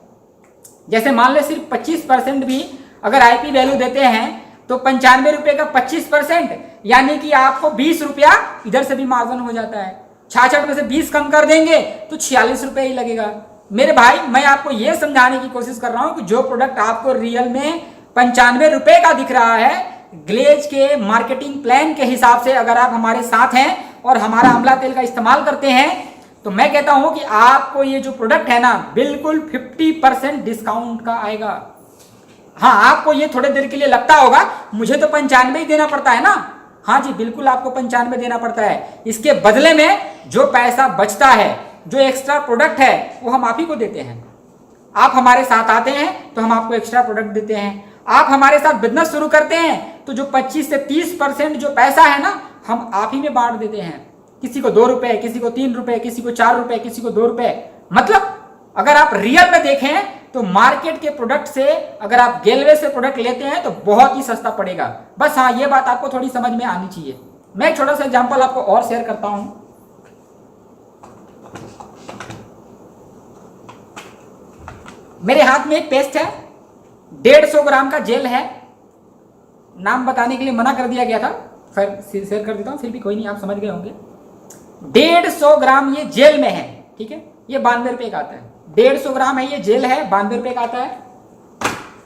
जैसे मान ले सिर्फ 25% भी अगर आईपी वैल्यू देते हैं तो 95 रुपए का 25%, यानी कि आपको 20 रुपया इधर से भी मार्जिन हो जाता है। 66 में से 20 कम कर देंगे तो 46 रुपए ही लगेगा। मेरे भाई, मैं आपको यह समझाने की कोशिश कर रहा हूं कि जो प्रोडक्ट आपको रियल में 95 रुपए का दिख रहा है, ग्लेज के मार्केटिंग प्लान के हिसाब से अगर आप हमारे साथ हैं और हमारा आंवला तेल का इस्तेमाल करते हैं तो मैं कहता हूं कि आपको ये जो प्रोडक्ट है ना, बिल्कुल 50% डिस्काउंट का आएगा। हाँ, आपको ये थोड़े देर के लिए लगता होगा मुझे तो 95 ही देना पड़ता है ना। हाँ जी, बिल्कुल आपको 95 देना पड़ता है। इसके बदले में जो पैसा बचता है, जो एक्स्ट्रा प्रोडक्ट है, वो हम आप ही को देते हैं। आप हमारे साथ आते हैं तो हम आपको एक्स्ट्रा प्रोडक्ट देते हैं। आप हमारे साथ बिजनेस शुरू करते हैं तो जो 25 से 30% जो पैसा है ना, हम आप ही में बांट देते हैं। किसी को 2 रुपए, किसी को 3 रुपए, किसी को 4 रुपए, किसी को 2 रुपए। मतलब अगर आप रियल में देखें तो मार्केट के प्रोडक्ट से अगर आप गेलवे से प्रोडक्ट लेते हैं तो बहुत ही सस्ता पड़ेगा। बस हाँ, ये बात आपको थोड़ी समझ में आनी चाहिए। मैं एक छोटा सा एग्जांपल आपको और शेयर करता हूं। मेरे हाथ में एक पेस्ट है, 150 ग्राम का जेल है। नाम बताने के लिए मना कर दिया गया था, फिर शेयर कर देता हूं, फिर भी कोई नहीं, आप समझ गए होंगे। 150 ग्राम ये जेल में है, ठीक है। ये 92 रुपए का आता है। 150 ग्राम है, ये जेल है, 92 रुपए का आता है।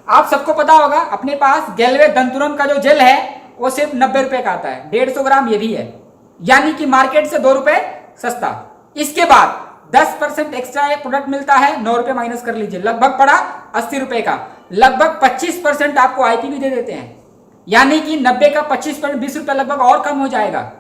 आप सबको पता होगा अपने पास गेलवे दंतुरम का जो जेल है वो सिर्फ 90 रुपए का आता है। 150 ग्राम ये भी है, यानी कि मार्केट से 2 रुपए सस्ता। इसके बाद 10% एक्स्ट्रा एक प्रोडक्ट मिलता है, 9 रुपए माइनस कर लीजिए, लगभग पड़ा 80 रुपए का। लगभग 25% आपको आईपी भी दे देते हैं, यानी कि 90 का 25% 20 रुपए लगभग और कम हो जाएगा।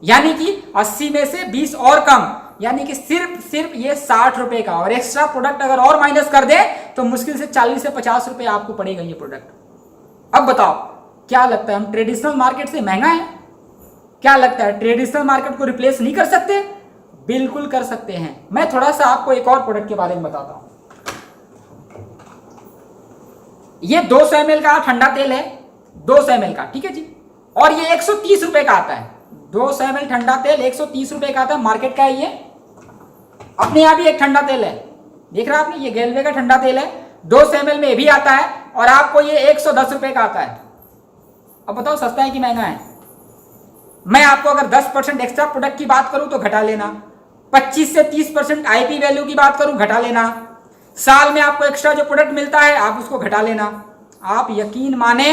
यानी कि 80 में से 20 और कम, यानी कि सिर्फ ये 60 रुपए का। और एक्स्ट्रा प्रोडक्ट अगर और माइनस कर दे तो मुश्किल से 40 से 50 रुपए आपको पड़ेगा ये प्रोडक्ट। अब बताओ क्या लगता है, हम ट्रेडिशनल मार्केट से महंगा है? क्या लगता है ट्रेडिशनल मार्केट को रिप्लेस नहीं कर सकते? बिल्कुल कर सकते हैं। मैं थोड़ा सा आपको एक और प्रोडक्ट के बारे में बताता हूं। ये 200 ml का ठंडा तेल है, 200 ml का, ठीक है जी। और ये 130 रुपए का आता है। 200 ml ठंडा तेल 130 रुपए का आता है, मार्केट का है ये। अपने यहाँ भी एक ठंडा तेल है, देख रहा आपने, ये गेलवे का ठंडा तेल है, 200 ml में भी आता है और आपको ये 110 रुपए का आता है। अब बताओ सस्ता है कि महंगा है? मैं आपको अगर 10% एक्स्ट्रा प्रोडक्ट की बात करूं तो घटा लेना, 25 से 30% आईपी वैल्यू की बात करूं घटा लेना, साल में आपको एक्स्ट्रा जो प्रोडक्ट मिलता है आप उसको घटा लेना। आप यकीन माने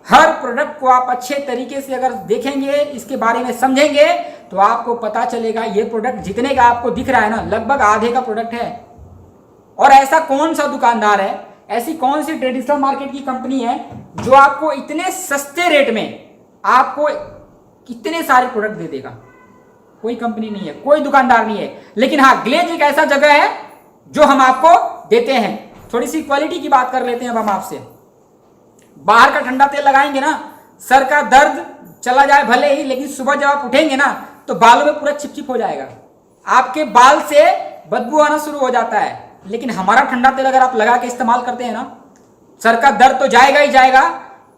हर प्रोडक्ट को आप अच्छे तरीके से अगर देखेंगे, इसके बारे में समझेंगे तो आपको पता चलेगा ये प्रोडक्ट जितने का आपको दिख रहा है ना, लगभग आधे का प्रोडक्ट है। और ऐसा कौन सा दुकानदार है, ऐसी कौन सी ट्रेडिशनल मार्केट की कंपनी है जो आपको इतने सस्ते रेट में आपको इतने सारे प्रोडक्ट दे देगा? कोई कंपनी नहीं है, कोई दुकानदार नहीं है। लेकिन हाँ, ग्लेज एक ऐसा जगह है जो हम आपको देते हैं। थोड़ी सी क्वालिटी की बात कर लेते हैं अब हम आपसे। बाहर का ठंडा तेल लगाएंगे ना, सर का दर्द चला जाए भले ही, लेकिन सुबह जब आप उठेंगे ना तो बालों में पूरा चिपचिप हो जाएगा, आपके बाल से बदबू आना शुरू हो जाता है। लेकिन हमारा ठंडा तेल अगर आप लगा के इस्तेमाल करते हैं ना, सर का दर्द तो जाएगा ही जाएगा,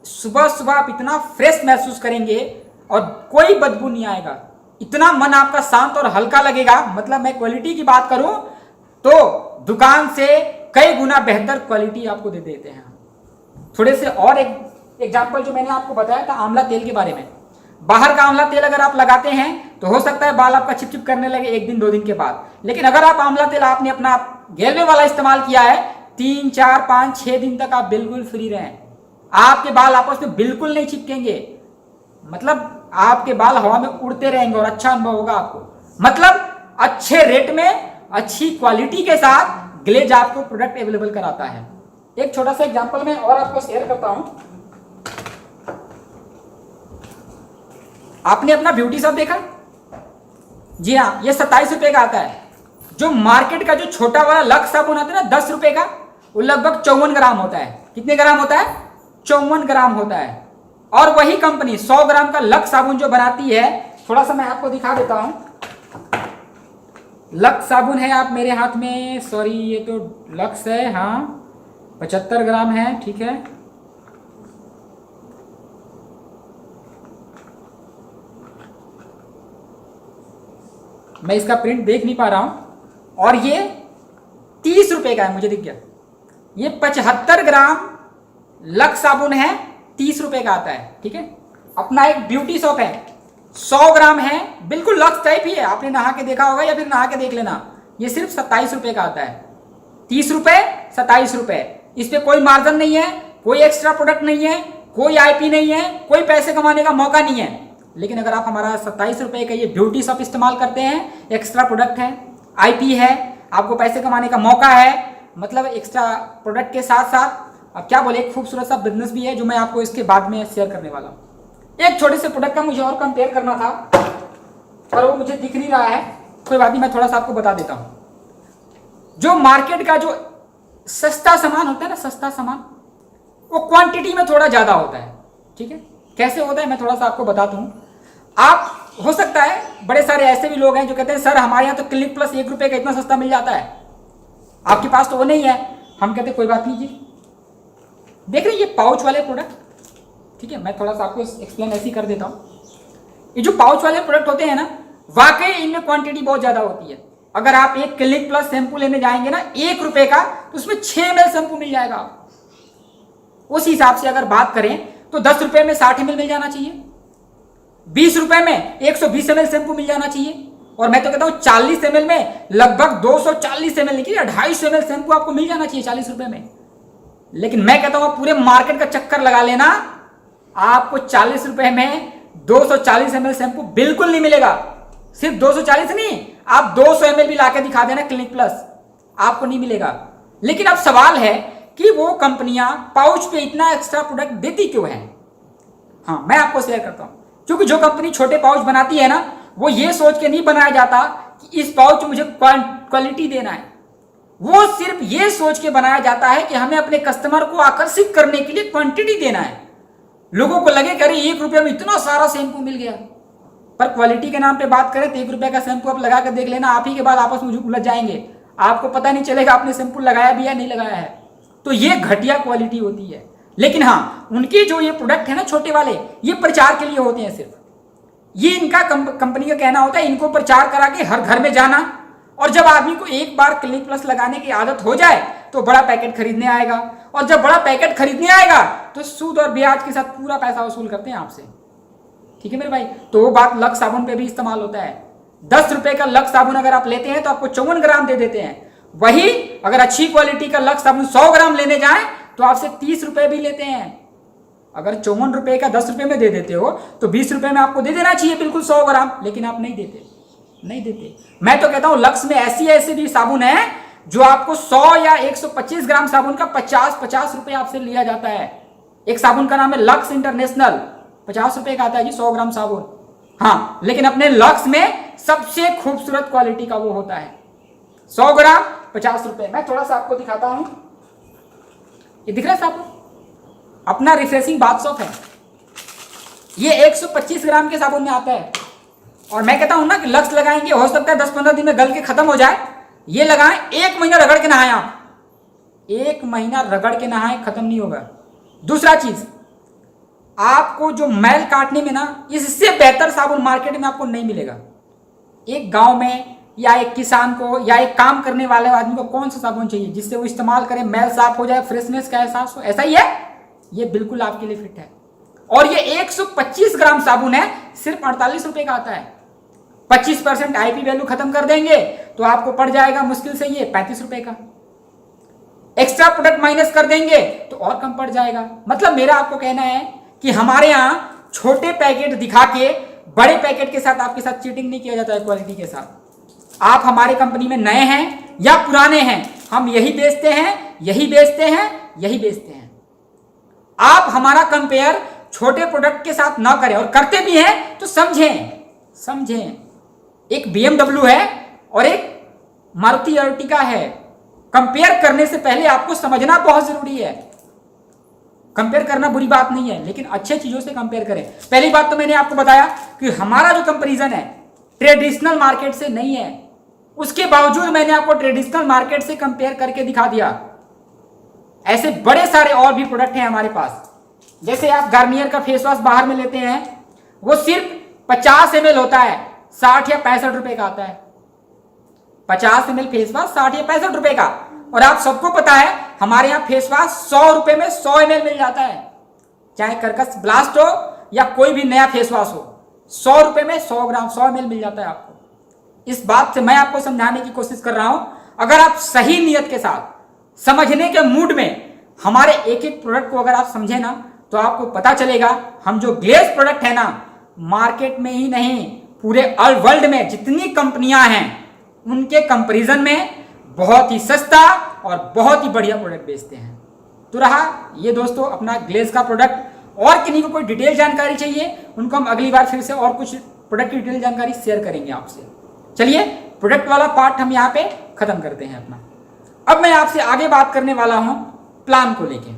सुबह सुबह आप इतना फ्रेश महसूस करेंगे और कोई बदबू नहीं आएगा, इतना मन आपका शांत और हल्का लगेगा। मतलब मैं क्वालिटी की बात करूं तो दुकान से कई गुना बेहतर क्वालिटी आपको दे देते हैं। थोड़े से और एक एग्जांपल जो मैंने आपको बताया था आंवला तेल के बारे में, बाहर का आंवला तेल अगर आप लगाते हैं तो हो सकता है बाल आपका चिपचिप करने लगे 1 दिन 2 दिन के बाद, लेकिन अगर आप आंवला तेल आपने अपना गैल्वे वाला इस्तेमाल किया है 3 4 5 6 दिन तक आप बिल्कुल फ्री रहें, आपके बाल आपस में बिल्कुल नहीं चिपकेंगे, मतलब आपके बाल हवा में उड़ते रहेंगे और अच्छा अनुभव होगा आपको। मतलब अच्छे रेट में अच्छी क्वालिटी के साथ ग्लेज आपको प्रोडक्ट अवेलेबल कराता है। एक छोटा सा एग्जांपल मैं और आपको शेयर करता हूं। आपने अपना ब्यूटी शॉप देखा? जी हाँ, ये 27 रुपए का आता है। जो मार्केट का जो छोटा वाला लक्स साबुन आता है ना 10 रुपए का, वो लगभग 54 ग्राम होता है। कितने ग्राम होता है? 54 ग्राम होता है। और वही कंपनी 100 ग्राम का लक्स साबुन जो बनाती है, थोड़ा सा मैं आपको दिखा देता हूं। लक्स साबुन है आप मेरे हाथ में, सॉरी ये तो लक्स है, हाँ 75 ग्राम है, ठीक है। मैं इसका प्रिंट देख नहीं पा रहा हूं, और ये 30 रुपए का है, मुझे दिख गया। ये 75 ग्राम लक्स साबुन है, 30 रुपए का आता है, ठीक है। अपना एक ब्यूटी शॉप है, 100 ग्राम है, बिल्कुल लक्स टाइप ही है, आपने नहा के देखा होगा या फिर नहा के देख लेना। ये सिर्फ 27 रुपए का आता है। 30 रुपए 27 रुपए, इस पे कोई मार्जिन नहीं है, कोई एक्स्ट्रा प्रोडक्ट नहीं है, कोई आईपी नहीं है, कोई पैसे कमाने का मौका नहीं है। लेकिन अगर आप हमारा 27 रुपए का ये ब्यूटी शॉप इस्तेमाल करते हैं, एक्स्ट्रा प्रोडक्ट है, आईपी है, आपको पैसे कमाने का मौका है, मतलब एक्स्ट्रा प्रोडक्ट के साथ साथ अब क्या बोले एक खूबसूरत सा बिजनेस भी है, जो मैं आपको इसके बाद में शेयर करने वाला हूँ। एक छोटे से प्रोडक्ट का मुझे और कंपेयर करना था, पर वो मुझे दिख नहीं रहा है, कोई बात नहीं, मैं थोड़ा सा आपको बता देता हूँ। जो मार्केट का जो सस्ता सामान होता है ना, सस्ता सामान, वो क्वांटिटी में थोड़ा ज्यादा होता है, ठीक है। कैसे होता है मैं थोड़ा सा आपको बताता हूँ। आप हो सकता है बड़े सारे ऐसे भी लोग हैं जो कहते हैं सर हमारे यहाँ तो क्लिनिक प्लस 1 रुपए का इतना सस्ता मिल जाता है, आपके पास तो वो नहीं है। हम कहते कोई बात नहीं जी, देख रहे हैं ये पाउच वाले प्रोडक्ट, ठीक है, मैं थोड़ा सा आपको एक्सप्लेन ऐसे ही कर देता हूँ। ये जो पाउच वाले प्रोडक्ट होते हैं ना, वाकई इनमें क्वांटिटी बहुत ज्यादा होती है। अगर आप एक क्लिनिक प्लस शैम्पू लेने जाएंगे ना 1 रुपए का, तो उसमें 6 ml शैम्पू मिल जाएगा। उस हिसाब से अगर बात करें तो 10 रुपए में 60 ml मिल जाना चाहिए, 20 रुपए में 120 ml शैम्पू मिल जाना चाहिए, और मैं तो कहता हूं 40 ml में लगभग 240 ml निकली 250 ml शैम्पू आपको मिल जाना चाहिए 40 रुपए में। लेकिन मैं कहता हूं पूरे मार्केट का चक्कर लगा लेना, आपको 40 रुपए में 240 ml शैम्पू बिल्कुल नहीं मिलेगा। सिर्फ 240 नहीं, आप 200 ml भी लाके दिखा देना क्लिनिक प्लस, आपको नहीं मिलेगा। लेकिन अब सवाल है कि वो कंपनियां पाउच पे इतना एक्स्ट्रा प्रोडक्ट देती क्यों है? हाँ, मैं आपको शेयर करता हूं। क्योंकि जो कंपनी छोटे पाउच बनाती है ना, वो ये सोच के नहीं बनाया जाता कि इस पाउच में मुझे क्वालिटी देना है, वो सिर्फ ये सोच के बनाया जाता है कि हमें अपने कस्टमर को आकर्षित करने के लिए क्वांटिटी देना है। लोगों को लगे कि अरे 1 रुपये में इतना सारा शैम्पू मिल गया। पर क्वालिटी के नाम पे बात करें तो 1 रुपये का शैम्पू आप लगा कर देख लेना, आप ही के बाद आपस में उलझ जाएंगे, आपको पता नहीं चलेगा आपने शैम्पू लगाया भी या नहीं लगाया है। तो ये घटिया क्वालिटी होती है। लेकिन हाँ, उनके जो ये प्रोडक्ट है ना छोटे वाले, ये प्रचार के लिए होते हैं सिर्फ। ये इनका कंपनी का कहना होता है, इनको प्रचार करा के हर घर में जाना, और जब आदमी को एक बार क्लिनिक प्लस लगाने की आदत हो जाए तो बड़ा पैकेट खरीदने आएगा, और जब बड़ा पैकेट खरीदने आएगा तो सूद और ब्याज के साथ पूरा पैसा वसूल करते हैं आपसे, ठीक है मेरे भाई। तो वो बात लक्स साबुन पे भी इस्तेमाल होता है। 10 रुपए का लक्स साबुन अगर आप लेते हैं तो आपको 54 ग्राम दे देते हैं। वही अगर अच्छी क्वालिटी का लक्स साबुन 100 ग्राम लेने जाए तो आपसे 30 रुपए भी लेते हैं। अगर 54 रुपए का 10 रुपए में दे देते हो तो 20 रुपए में आपको दे देना चाहिए बिल्कुल 100 ग्राम, लेकिन आप नहीं देते, नहीं देते। मैं तो कहता हूं लक्स में ऐसी भी साबुन है जो आपको 100 या 125 ग्राम साबुन का 50 रुपए आपसे लिया जाता है। एक साबुन का नाम है लक्स इंटरनेशनल, 50 रुपए का आता है जी 100 ग्राम साबुन। हाँ, लेकिन अपने लक्स में सबसे खूबसूरत क्वालिटी का वो होता है, 100 ग्राम 50 रुपए। मैं थोड़ा सा आपको दिखाता हूं, ये दिख रहा है साबुन, अपना रिफ्रेशिंग बाथ सोप है, ये 125 ग्राम के साबुन में आता है। और मैं कहता हूं ना कि लक्स लगाएंगे, हो सकता है 10-15 दिन में गल के खत्म हो जाए। ये लगाएं, 1 महीना रगड़ के नहाएं आप, 1 महीना रगड़ के नहाएं, खत्म नहीं होगा। दूसरा चीज, आपको जो मैल काटने में ना, इससे बेहतर साबुन मार्केट में आपको नहीं मिलेगा। एक गांव में या एक किसान को या एक काम करने वाले आदमी को कौन सा साबुन चाहिए जिससे वो इस्तेमाल करे, मैल साफ हो जाए, फ्रेशनेस का एहसास हो? ऐसा ही है, ये बिल्कुल आपके लिए फिट है। और ये 125 ग्राम साबुन है, सिर्फ 48 रुपए का आता है। 25% आईपी वैल्यू खत्म कर देंगे तो आपको पड़ जाएगा मुश्किल से ये 35 रुपए का। एक्स्ट्रा प्रोडक्ट माइनस कर देंगे तो और कम पड़ जाएगा। मतलब मेरा आपको कहना है कि हमारे यहां छोटे पैकेट दिखा के बड़े पैकेट के साथ आपके साथ चीटिंग नहीं किया जाता है क्वालिटी के साथ। आप हमारे कंपनी में नए हैं या पुराने हैं, हम यही बेचते हैं, यही बेचते हैं, यही बेचते हैं। आप हमारा कंपेयर छोटे प्रोडक्ट के साथ ना करें, और करते भी हैं तो समझें। एक BMW है और एक मारुति अर्टिगा है, कंपेयर करने से पहले आपको समझना बहुत जरूरी है। कंपेयर करना बुरी बात नहीं है, लेकिन अच्छे चीजों से कंपेयर करें। पहली बात तो मैंने आपको बताया कि हमारा जो कंपैरिजन है ट्रेडिशनल मार्केट से नहीं है, उसके बावजूद मैंने आपको ट्रेडिशनल मार्केट से कंपेयर करके दिखा दिया। ऐसे बड़े सारे और भी प्रोडक्ट हैं हमारे पास। जैसे आप गार्नियर का फेस वॉश बाहर में लेते हैं, वो सिर्फ 50 ml होता है, 60 या 65 रुपए का आता है। 50 ml फेस वॉश 60 या 65 रुपए का। और आप सबको पता है हमारे यहाँ फेस वॉश 100 रुपए में 100 ml मिल जाता है, चाहे कर्कश ब्लास्ट हो या कोई भी नया फेस वॉश हो, 100 रुपए में 100 ग्राम 100 ml मिल जाता है आपको। इस बात से मैं आपको समझाने की कोशिश कर रहा हूं, अगर आप सही नियत के साथ समझने के मूड में हमारे एक एक प्रोडक्ट को अगर आप समझे ना, तो आपको पता चलेगा हम जो ग्लेज प्रोडक्ट है ना, मार्केट में ही नहीं पूरे ऑल वर्ल्ड में जितनी कंपनियां हैं उनके कंपैरिजन में बहुत ही सस्ता और बहुत ही बढ़िया प्रोडक्ट बेचते हैं। तो रहा ये दोस्तों अपना ग्लेज का प्रोडक्ट। और किन्हीं को कोई डिटेल जानकारी चाहिए उनको हम अगली बार फिर से और कुछ प्रोडक्ट की डिटेल जानकारी शेयर करेंगे आपसे। चलिए प्रोडक्ट वाला पार्ट हम यहाँ पे खत्म करते हैं अपना। अब मैं आपसे आगे बात करने वाला हूं प्लान को लेके,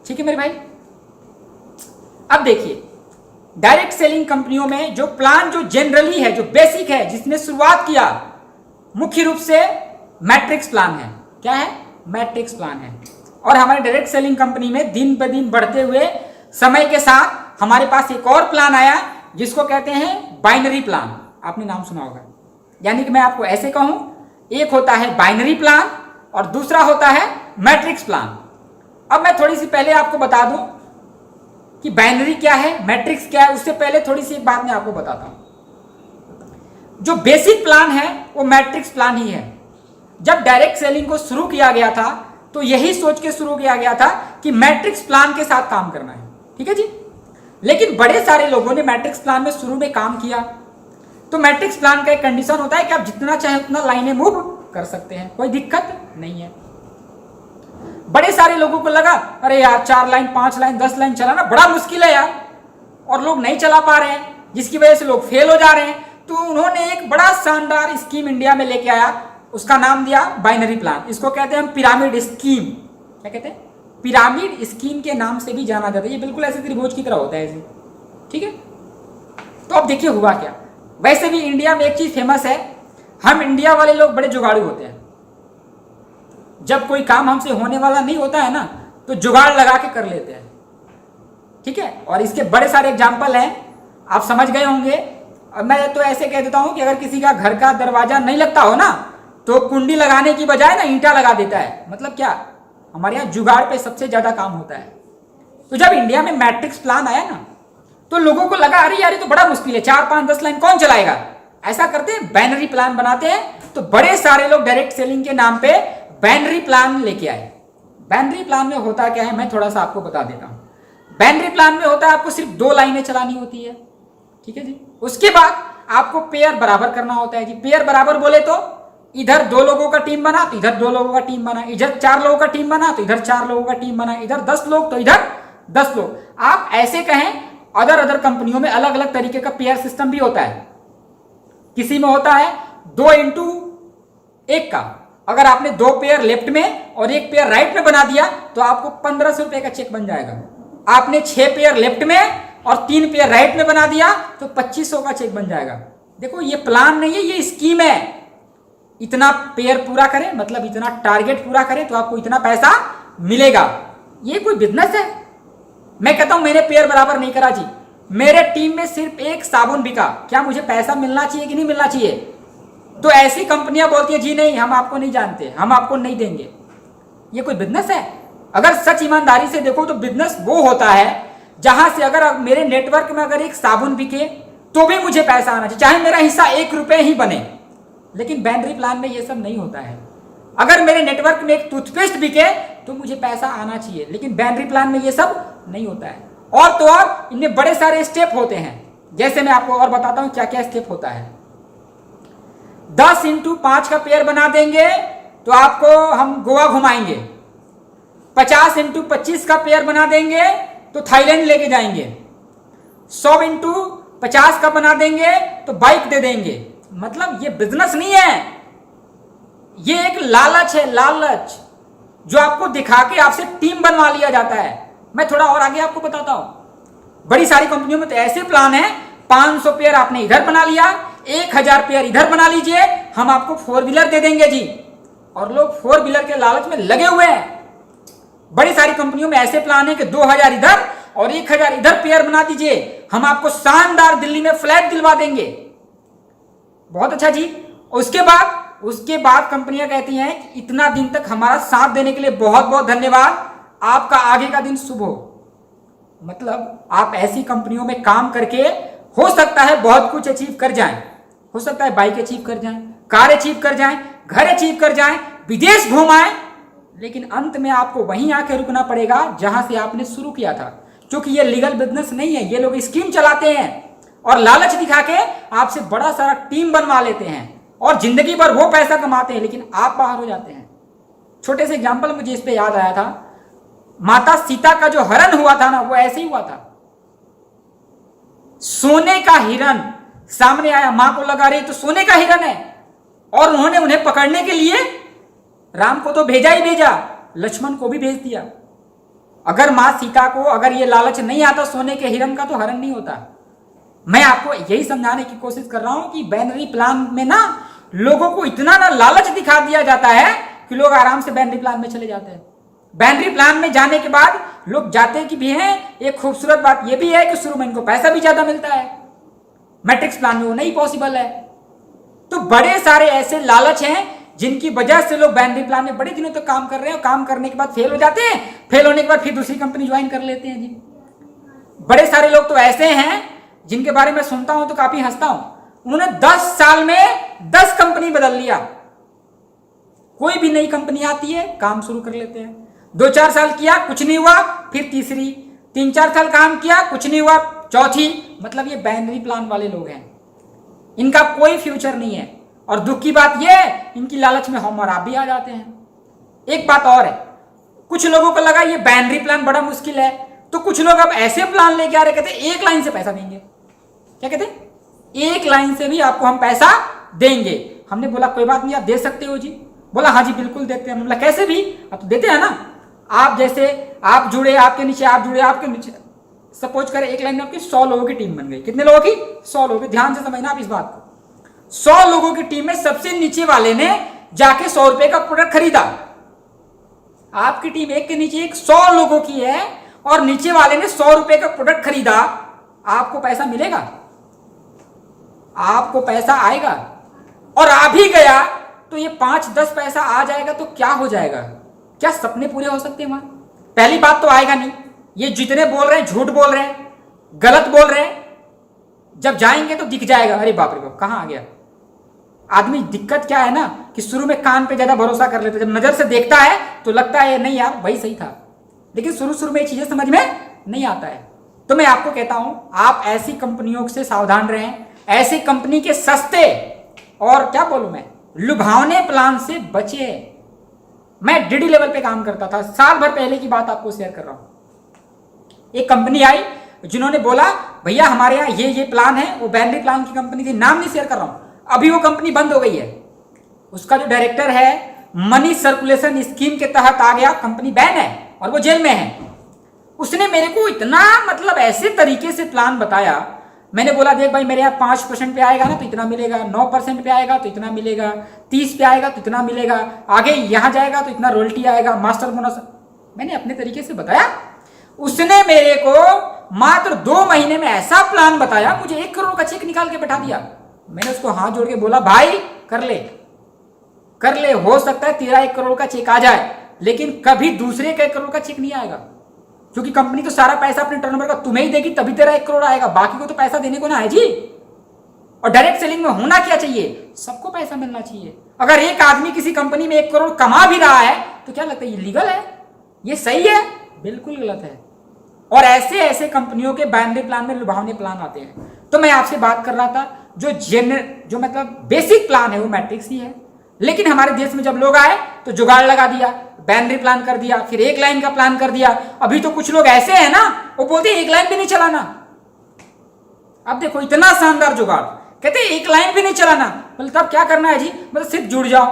ठीक है मेरे भाई। अब देखिए डायरेक्ट सेलिंग कंपनियों में जो प्लान जो जनरली है, जो बेसिक है, जिसने शुरुआत किया मुख्य रूप से मैट्रिक्स प्लान है। क्या है? मैट्रिक्स प्लान है। और हमारे डायरेक्ट सेलिंग कंपनी में दिन ब दिन बढ़ते हुए समय के साथ हमारे पास एक और प्लान आया जिसको कहते हैं बाइनरी प्लान। आपने नाम सुना होगा। यानी कि मैं आपको ऐसे कहूं, एक होता है बाइनरी प्लान और दूसरा होता है मैट्रिक्स प्लान। अब मैं थोड़ी सी पहले आपको बता दूं कि बाइनरी क्या है, मैट्रिक्स क्या है। उससे पहले थोड़ी सी एक बात मैं आपको बताता हूं। जो बेसिक प्लान है वो मैट्रिक्स प्लान ही है। जब डायरेक्ट सेलिंग को शुरू किया गया था तो यही सोच के शुरू किया गया था कि मैट्रिक्स प्लान के साथ काम करना है, ठीक है जी। लेकिन बड़े सारे लोगों ने मैट्रिक्स प्लान में शुरू में काम किया। तो मैट्रिक्स प्लान का एक कंडीशन होता है कि आप जितना चाहे उतना लाइनें मूव कर सकते हैं, कोई दिक्कत नहीं है। बड़े सारे लोगों को लगा अरे यार 4 लाइन 5 लाइन 10 लाइन चलाना बड़ा मुश्किल है यार, और लोग नहीं चला पा रहे हैं, जिसकी वजह से लोग फेल हो जा रहे हैं। तो उन्होंने एक बड़ा शानदार स्कीम इंडिया में लेके आया, उसका नाम दिया बाइनरी प्लान। इसको कहते हैं हम पिरामिड स्कीम। क्या कहते हैं? पिरामिड स्कीम के नाम से भी जाना जाता है। ये बिल्कुल ऐसे त्रिभुज की तरह होता है ऐसे, ठीक है। तो अब देखिए हुआ क्या। वैसे भी इंडिया में एक चीज फेमस है, हम इंडिया वाले लोग बड़े जुगाड़ू होते हैं। जब कोई काम हमसे होने वाला नहीं होता है ना, तो जुगाड़ लगा के कर लेते हैं, ठीक है। और इसके बड़े सारे एग्जाम्पल हैं, आप समझ गए होंगे। अब मैं तो ऐसे कह देता हूं कि अगर किसी का घर का दरवाजा नहीं लगता हो ना, तो कुंडी लगाने की बजाय ना ईंटा लगा देता है। मतलब क्या, हमारे यहाँ जुगाड़ पे सबसे ज्यादा काम होता है। तो जब इंडिया में मैट्रिक्स प्लान आया ना, तो लोगों को लगा अरे यार ये तो बड़ा मुश्किल है, 4 5 10 लाइन कौन चलाएगा। ऐसा करते हैं बाइनरी प्लान बनाते हैं। तो बड़े सारे लोग डायरेक्ट सेलिंग के नाम पे बाइनरी प्लान लेके आए। बाइनरी प्लान में होता क्या है मैं थोड़ा सा आपको बता देता हूं। बाइनरी प्लान में होता है आपको सिर्फ 2 लाइनें चलानी होती है, ठीक है जी। उसके बाद आपको पेयर बराबर करना होता है जी। पेयर बराबर बोले तो इधर 2 लोगों का टीम बना तो इधर 2 लोगों का टीम बना, इधर 4 लोगों का टीम बना तो इधर 4 लोगों का टीम बना, इधर 10 लोग तो इधर 10 लोग। आप ऐसे कहें, अदर कंपनियों में अलग अलग तरीके का पेयर सिस्टम भी होता है। किसी में होता है 2x1 का। अगर आपने 2 पेयर लेफ्ट में और 1 पेयर राइट में बना दिया तो आपको 1500 रुपए का चेक बन जाएगा। आपने 6 पेयर लेफ्ट में और 3 पेयर राइट में बना दिया तो 2500 का चेक बन जाएगा। देखो ये प्लान नहीं है, ये स्कीम है। इतना पेयर पूरा करें मतलब इतना टारगेट पूरा करें तो आपको इतना पैसा मिलेगा। ये कोई बिजनेस है? मैं कहता हूं मैंने पेयर बराबर नहीं करा जी, मेरे टीम में सिर्फ एक साबुन बिका, क्या मुझे पैसा मिलना चाहिए कि नहीं मिलना चाहिए? तो ऐसी कंपनियां बोलती है जी नहीं हम आपको नहीं जानते, हम आपको नहीं देंगे। ये कोई बिजनेस है? अगर सच ईमानदारी से देखो तो बिजनेस वो होता है जहां से अगर मेरे नेटवर्क में अगर एक साबुन बिके तो भी मुझे पैसा आना चाहिए, चाहे मेरा हिस्सा 1 रुपए ही बने। लेकिन बाइनरी प्लान में ये सब नहीं होता है। अगर मेरे नेटवर्क में एक टूथपेस्ट बिके तो मुझे पैसा आना चाहिए, लेकिन बाइनरी प्लान में ये सब नहीं होता है। और तो और इनमें बड़े सारे स्टेप होते हैं, जैसे मैं आपको और बताता हूं क्या क्या स्टेप होता है। 10 × 5 का पेयर बना देंगे तो आपको हम गोवा घुमाएंगे। 50 × 25 का पेयर बना देंगे तो थाईलैंड लेके जाएंगे। 100 × 50 का बना देंगे तो बाइक दे देंगे। मतलब ये बिजनेस नहीं है, ये एक लालच है, लालच जो आपको दिखा के आपसे टीम बनवा लिया जाता है। मैं थोड़ा और आगे आपको बताता हूं। बड़ी सारी कंपनियों में तो ऐसे प्लान है, 500 पेयर आपने इधर बना लिया, 1000 पेयर इधर बना लीजिए, हम आपको 4 व्हीलर दे देंगे जी। और लोग 4 व्हीलर के लालच में लगे हुए हैं। बड़ी सारी कंपनियों में ऐसे प्लान है कि 2000 इधर और 1000 इधर पेयर बना दीजिए, हम आपको शानदार दिल्ली में फ्लैट दिलवा देंगे। बहुत अच्छा जी। उसके बाद कंपनियां कहती हैं कि इतना दिन तक हमारा साथ देने के लिए बहुत बहुत धन्यवाद, आपका आगे का दिन शुभ हो। मतलब आप ऐसी कंपनियों में काम करके हो सकता है बहुत कुछ अचीव कर जाएं, हो सकता है बाइक अचीव कर जाएं, कार अचीव कर जाएं, घर अचीव कर जाएं, विदेश घूम आएं, लेकिन अंत में आपको वहीं आके रुकना पड़ेगा जहां से आपने शुरू किया था। क्योंकि ये लीगल बिजनेस नहीं है, ये लोग स्कीम चलाते हैं और लालच दिखा के आपसे बड़ा सारा टीम बनवा लेते हैं और जिंदगी भर वो पैसा कमाते हैं, लेकिन आप बाहर हो जाते हैं। छोटे से एग्जाम्पल मुझे इस पे याद आया था, माता सीता का जो हरण हुआ था ना, वो ऐसे ही हुआ था। सोने का हिरण सामने आया, मां को लगा रही तो सोने का हिरण है, और उन्होंने उन्हें पकड़ने के लिए राम को तो भेजा ही भेजा, लक्ष्मण को भी भेज दिया। अगर मां सीता को अगर ये लालच नहीं आता सोने के हिरण का, तो हरण नहीं होता। मैं आपको यही समझाने की कोशिश कर रहा हूं कि बाइनरी प्लान में ना लोगों को इतना ना लालच दिखा दिया जाता है कि लोग आराम से बाइनरी प्लान में चले जाते हैं। बाइनरी प्लान में जाने के बाद लोग जाते कि भी हैं, एक खूबसूरत बात यह भी है कि शुरू में इनको पैसा भी ज्यादा मिलता है, मैट्रिक्स प्लान में वो नहीं पॉसिबल है। तो बड़े सारे ऐसे लालच हैं जिनकी वजह से लोग बाइनरी प्लान में बड़े दिनों तक काम कर रहे हैं और काम करने के बाद फेल हो जाते हैं, फेल होने के बाद फिर दूसरी कंपनी ज्वाइन कर लेते हैं जी। बड़े सारे लोग तो ऐसे हैं जिनके बारे में सुनता हूं तो काफी हंसता हूं, उन्होंने 10 साल में 10 कंपनी बदल लिया। कोई भी नई कंपनी आती है काम शुरू कर लेते हैं, 2-4 साल किया कुछ नहीं हुआ, फिर तीसरी, 3-4 साल काम किया कुछ नहीं हुआ, चौथी। मतलब ये बाइनरी प्लान वाले लोग हैं, इनका कोई फ्यूचर नहीं है। और दुख की बात यह है इनकी लालच में हम और आप भी आ जाते हैं। एक बात और है, कुछ लोगों को लगा ये बाइनरी प्लान बड़ा मुश्किल है, तो कुछ लोग अब ऐसे प्लान लेके आ रहे, कहते एक लाइन से पैसा देंगे। क्या कहते? एक लाइन से भी आपको हम पैसा देंगे। हमने बोला कोई बात नहीं, आप दे सकते हो जी। बोला हाँ जी बिल्कुल देते हैं। बोला कैसे भी? अब तो देते हैं ना। आप जैसे आप जुड़े, आपके नीचे आप जुड़े, आपके नीचे सपोज करें एक लाइन में आपकी 100 लोगों की टीम बन गई। कितने लोगों की? 100 लोगों की। ध्यान से समझना आप इस बात को। 100 लोगों की टीम में सबसे नीचे वाले ने जाके 100 रुपए का प्रोडक्ट खरीदा। आपकी टीम एक के नीचे एक 100 लोगों की है और नीचे वाले ने 100 रुपए का प्रोडक्ट खरीदा, आपको पैसा मिलेगा? आपको पैसा आएगा? और आ भी गया तो ये 5-10 पैसा आ जाएगा तो क्या हो जाएगा? क्या सपने पूरे हो सकते हैं वहां? पहली बात तो आएगा नहीं। ये जितने बोल रहे हैं झूठ बोल रहे हैं, गलत बोल रहे हैं। जब जाएंगे तो दिख जाएगा, अरे बाप रे बाप कहां आ गया आदमी। दिक्कत क्या है ना कि शुरू में कान पे ज्यादा भरोसा कर लेते, जब नजर से देखता है तो लगता है नहीं यार वही सही था, लेकिन शुरू में ये चीजें समझ में नहीं आता है। तो मैं आपको कहता हूं आप ऐसी कंपनियों से सावधान रहें, ऐसी कंपनी के सस्ते और क्या बोलूं मैं लुभावने प्लान से बचे। मैं डीडी लेवल पे काम करता था, साल भर पहले की बात आपको शेयर कर रहा हूं। एक कंपनी आई जिन्होंने बोला भैया हमारे यहाँ ये प्लान है, वो बाइनरी प्लान की कंपनी थी, नाम नहीं शेयर कर रहा हूं, अभी वो कंपनी बंद हो गई है। उसका जो डायरेक्टर है मनी सर्कुलेशन स्कीम के तहत आ गया, कंपनी बैन है और वो जेल में है। उसने मेरे को इतना मतलब ऐसे तरीके से प्लान बताया। मैंने बोला देख भाई, मेरे यहाँ 5% पे आएगा ना तो इतना मिलेगा, 9% पे आएगा तो इतना मिलेगा, 30 पे आएगा तो इतना मिलेगा, आगे यहाँ जाएगा तो इतना रॉयल्टी आएगा, मास्टर बोनस। मैंने अपने तरीके से बताया। उसने मेरे को मात्र 2 महीने में ऐसा प्लान बताया, मुझे 1 करोड़ का चेक निकाल के बैठा दिया। मैंने उसको हाथ जोड़ के बोला भाई कर ले, हो सकता है तेरा 1 करोड़ का चेक आ जाए, लेकिन कभी दूसरे का 1 करोड़ का चेक नहीं आएगा, क्योंकि कंपनी तो सारा पैसा अपने टर्नओवर का तुम्हें ही देगी, तभी तेरा 1 करोड़ आएगा, बाकी को तो पैसा देने को ना है जी। और डायरेक्ट सेलिंग में होना क्या चाहिए, सबको पैसा मिलना चाहिए। अगर एक आदमी किसी कंपनी में 1 करोड़ कमा भी रहा है तो क्या लगता है ये लीगल है, ये सही है? बिल्कुल गलत है। और ऐसे ऐसे कंपनियों के बाइनरी प्लान में लुभावने प्लान आते हैं। तो मैं आपसे बात कर रहा था, जो मतलब बेसिक प्लान है वो मैट्रिक्स ही है। लेकिन हमारे देश में जब लोग आए तो जुगाड़ लगा दिया, बाइनरी प्लान कर दिया, फिर 1 लाइन का प्लान कर दिया। अभी तो कुछ लोग ऐसे हैं ना, वो बोलते हैं 1 लाइन भी नहीं चलाना। अब देखो इतना शानदार जुगाड़, कहते हैं 1 लाइन भी नहीं चलाना। बोले तब क्या करना है जी? मतलब सिर्फ जुड़ जाओ।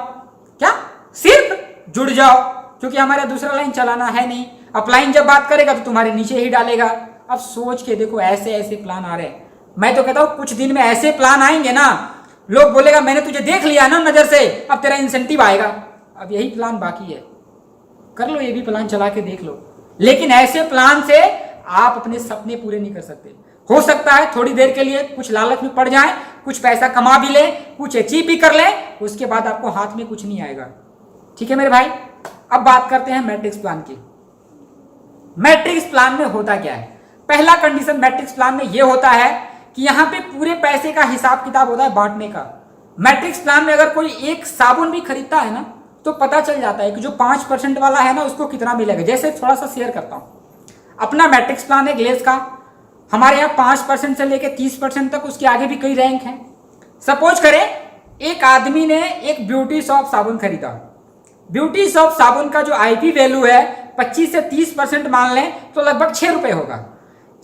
क्या? सिर्फ जुड़ जाओ, क्योंकि हमारा दूसरा लाइन चलाना है नहीं। अपलाइन जब बात करेगा तो तुम्हारे नीचे ही डालेगा। अब सोच के देखो, ऐसे ऐसे प्लान आ रहे हैं। मैं तो कहता हूं कुछ दिन में ऐसे प्लान आएंगे ना, लोग बोलेगा मैंने तुझे देख लिया ना नजर से, अब तेरा इंसेंटिव आएगा। अब यही प्लान बाकी है, कर लो, ये भी प्लान चला के देख लो। लेकिन ऐसे प्लान से आप अपने सपने पूरे नहीं कर सकते। हो सकता है थोड़ी देर के लिए कुछ लालच में पड़ जाए, कुछ पैसा कमा भी ले, कुछ अचीव भी कर ले, उसके बाद आपको हाथ में कुछ नहीं आएगा। ठीक है मेरे भाई, अब बात करते हैं मैट्रिक्स प्लान की। मैट्रिक्स प्लान में होता क्या है? पहला कंडीशन मैट्रिक्स प्लान में यह होता है कि यहां पे पूरे पैसे का हिसाब किताब होता है बांटने का। मैट्रिक्स प्लान में अगर कोई एक साबुन भी खरीदता है ना तो पता चल जाता है कि जो 5% वाला है ना उसको कितना मिलेगा। जैसे थोड़ा सा शेयर करता हूं, अपना मैट्रिक्स प्लान है ग्लेज का। हमारे यहाँ 5% से लेकर 30% तक, उसके आगे भी कई रैंक हैं। सपोज करें एक आदमी ने एक ब्यूटी शॉप साबुन खरीदा। ब्यूटी शॉप साबुन का जो आईपी वैल्यू है 25 से 30% मान लें तो लगभग 6 रुपए होगा।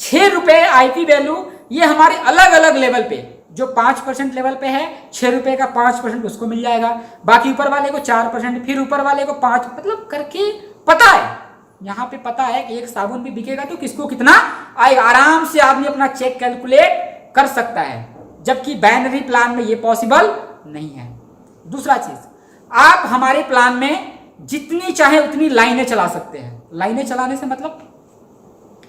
6 रुपए आईपी वैल्यू, ये हमारे अलग अलग लेवल पे, जो 5% लेवल पे है 6 रुपए का 5% उसको मिल जाएगा, बाकी ऊपर वाले को 4%, फिर ऊपर वाले को 5, मतलब करके पता है, यहाँ पे पता है कि एक साबुन भी बिकेगा तो किसको कितना आएगा। आराम से आदमी अपना चेक कैलकुलेट कर सकता है, जबकि बाइनरी प्लान में ये पॉसिबल नहीं है। दूसरा चीज, आप हमारे प्लान में जितनी चाहे उतनी लाइनें चला सकते हैं। लाइनें चलाने से मतलब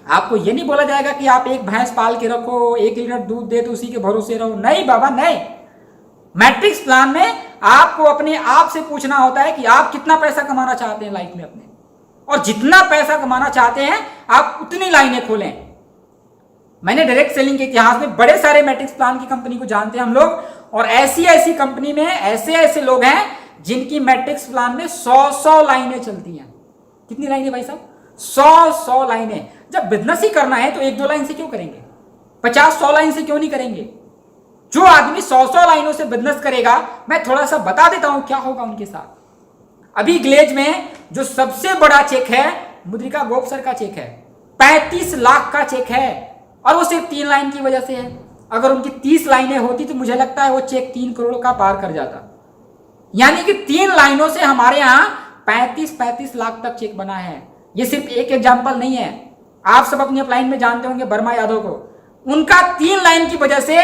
आपको ये नहीं बोला जाएगा कि आप एक भैंस पाल के रखो, 1 लीटर दूध दे तो उसी के भरोसे रहो। नहीं बाबा नहीं। मैट्रिक्स प्लान में आपको अपने आप से पूछना होता है कि आप कितना पैसा कमाना चाहते हैं लाइफ में अपने, और जितना पैसा कमाना चाहते हैं आप उतनी लाइनें खोलें। मैंने डायरेक्ट सेलिंग के इतिहास में बड़े सारे मैट्रिक्स प्लान की कंपनी को जानते हैं हम लोग, और ऐसी ऐसी कंपनी में ऐसे ऐसे लोग हैं जिनकी मैट्रिक्स प्लान में 100 लाइनें चलती हैं। कितनी लाइनें भाई साहब? 100 लाइनें। जब बिजनेस ही करना है तो 1-2 लाइन से क्यों करेंगे? 50-100 लाइन से क्यों नहीं करेंगे? जो आदमी 100 लाइनों से बिजनेस करेगा, मैं थोड़ा सा बता देता हूं क्या होगा उनके साथ। अभी ग्लेज में जो सबसे बड़ा चेक है मुद्रिका गोप सर का चेक है, 35 लाख का चेक है, और वो सिर्फ 3 लाइन की वजह से है। अगर उनकी 30 लाइनें होती तो मुझे लगता है वो चेक 3 करोड़ का पार कर जाता। यानी कि 3 लाइनों से हमारे यहां 35 लाख तक चेक बना है। ये सिर्फ एक एग्जाम्पल नहीं है, आप सब अपनी अपलाइन में जानते होंगे वर्मा यादव को, उनका 3 लाइन की वजह से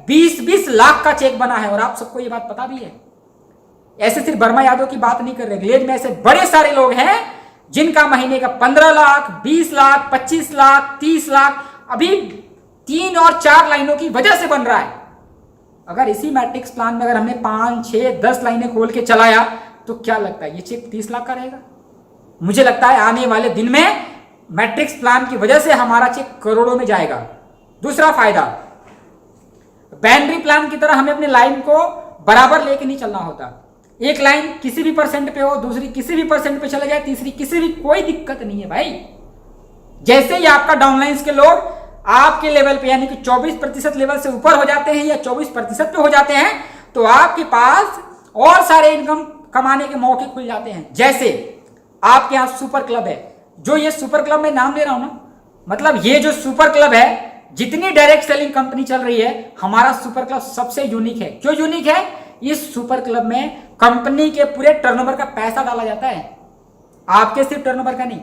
20 लाख का चेक बना है, और आप सबको ये बात पता भी है। ऐसे सिर्फ वर्मा यादव की बात नहीं कर रहे, ग्लेज में ऐसे बड़े सारे लोग हैं जिनका महीने का 15 लाख, 20 लाख, 25 लाख, 30 लाख अभी 3 और 4 लाइनों की वजह से बन रहा है। अगर इसी मैट्रिक्स प्लान में अगर हमने 5, 6, 10 लाइनें खोल के चलाया तो क्या लगता है ये चेक 30 लाख का रहेगा? मुझे लगता है आने वाले दिन में मैट्रिक्स प्लान की वजह से हमारा चेक करोड़ों में जाएगा। दूसरा फायदा, बाइनरी प्लान की तरह हमें अपने लाइन को बराबर लेके नहीं चलना होता। एक लाइन किसी भी परसेंट पे हो, दूसरी किसी भी परसेंट पे चले जाए, तीसरी किसी भी, कोई दिक्कत नहीं है भाई। जैसे ही आपका डाउनलाइंस के लोग आपके लेवल पे यानी कि 24% लेवल से ऊपर हो जाते हैं या 24% पे हो जाते हैं, तो आपके पास और सारे इनकम कमाने के मौके खुल जाते हैं। जैसे आपके यहाँ सुपर क्लब है, जो ये सुपर क्लब में नाम ले रहा हूं ना, मतलब ये जो सुपर क्लब है, जितनी डायरेक्ट सेलिंग कंपनी चल रही है, हमारा सुपर क्लब सबसे यूनिक है। क्यों यूनिक है? इस सुपर क्लब में कंपनी के पूरे टर्नओवर का पैसा डाला जाता है, आपके सिर्फ टर्नओवर का नहीं।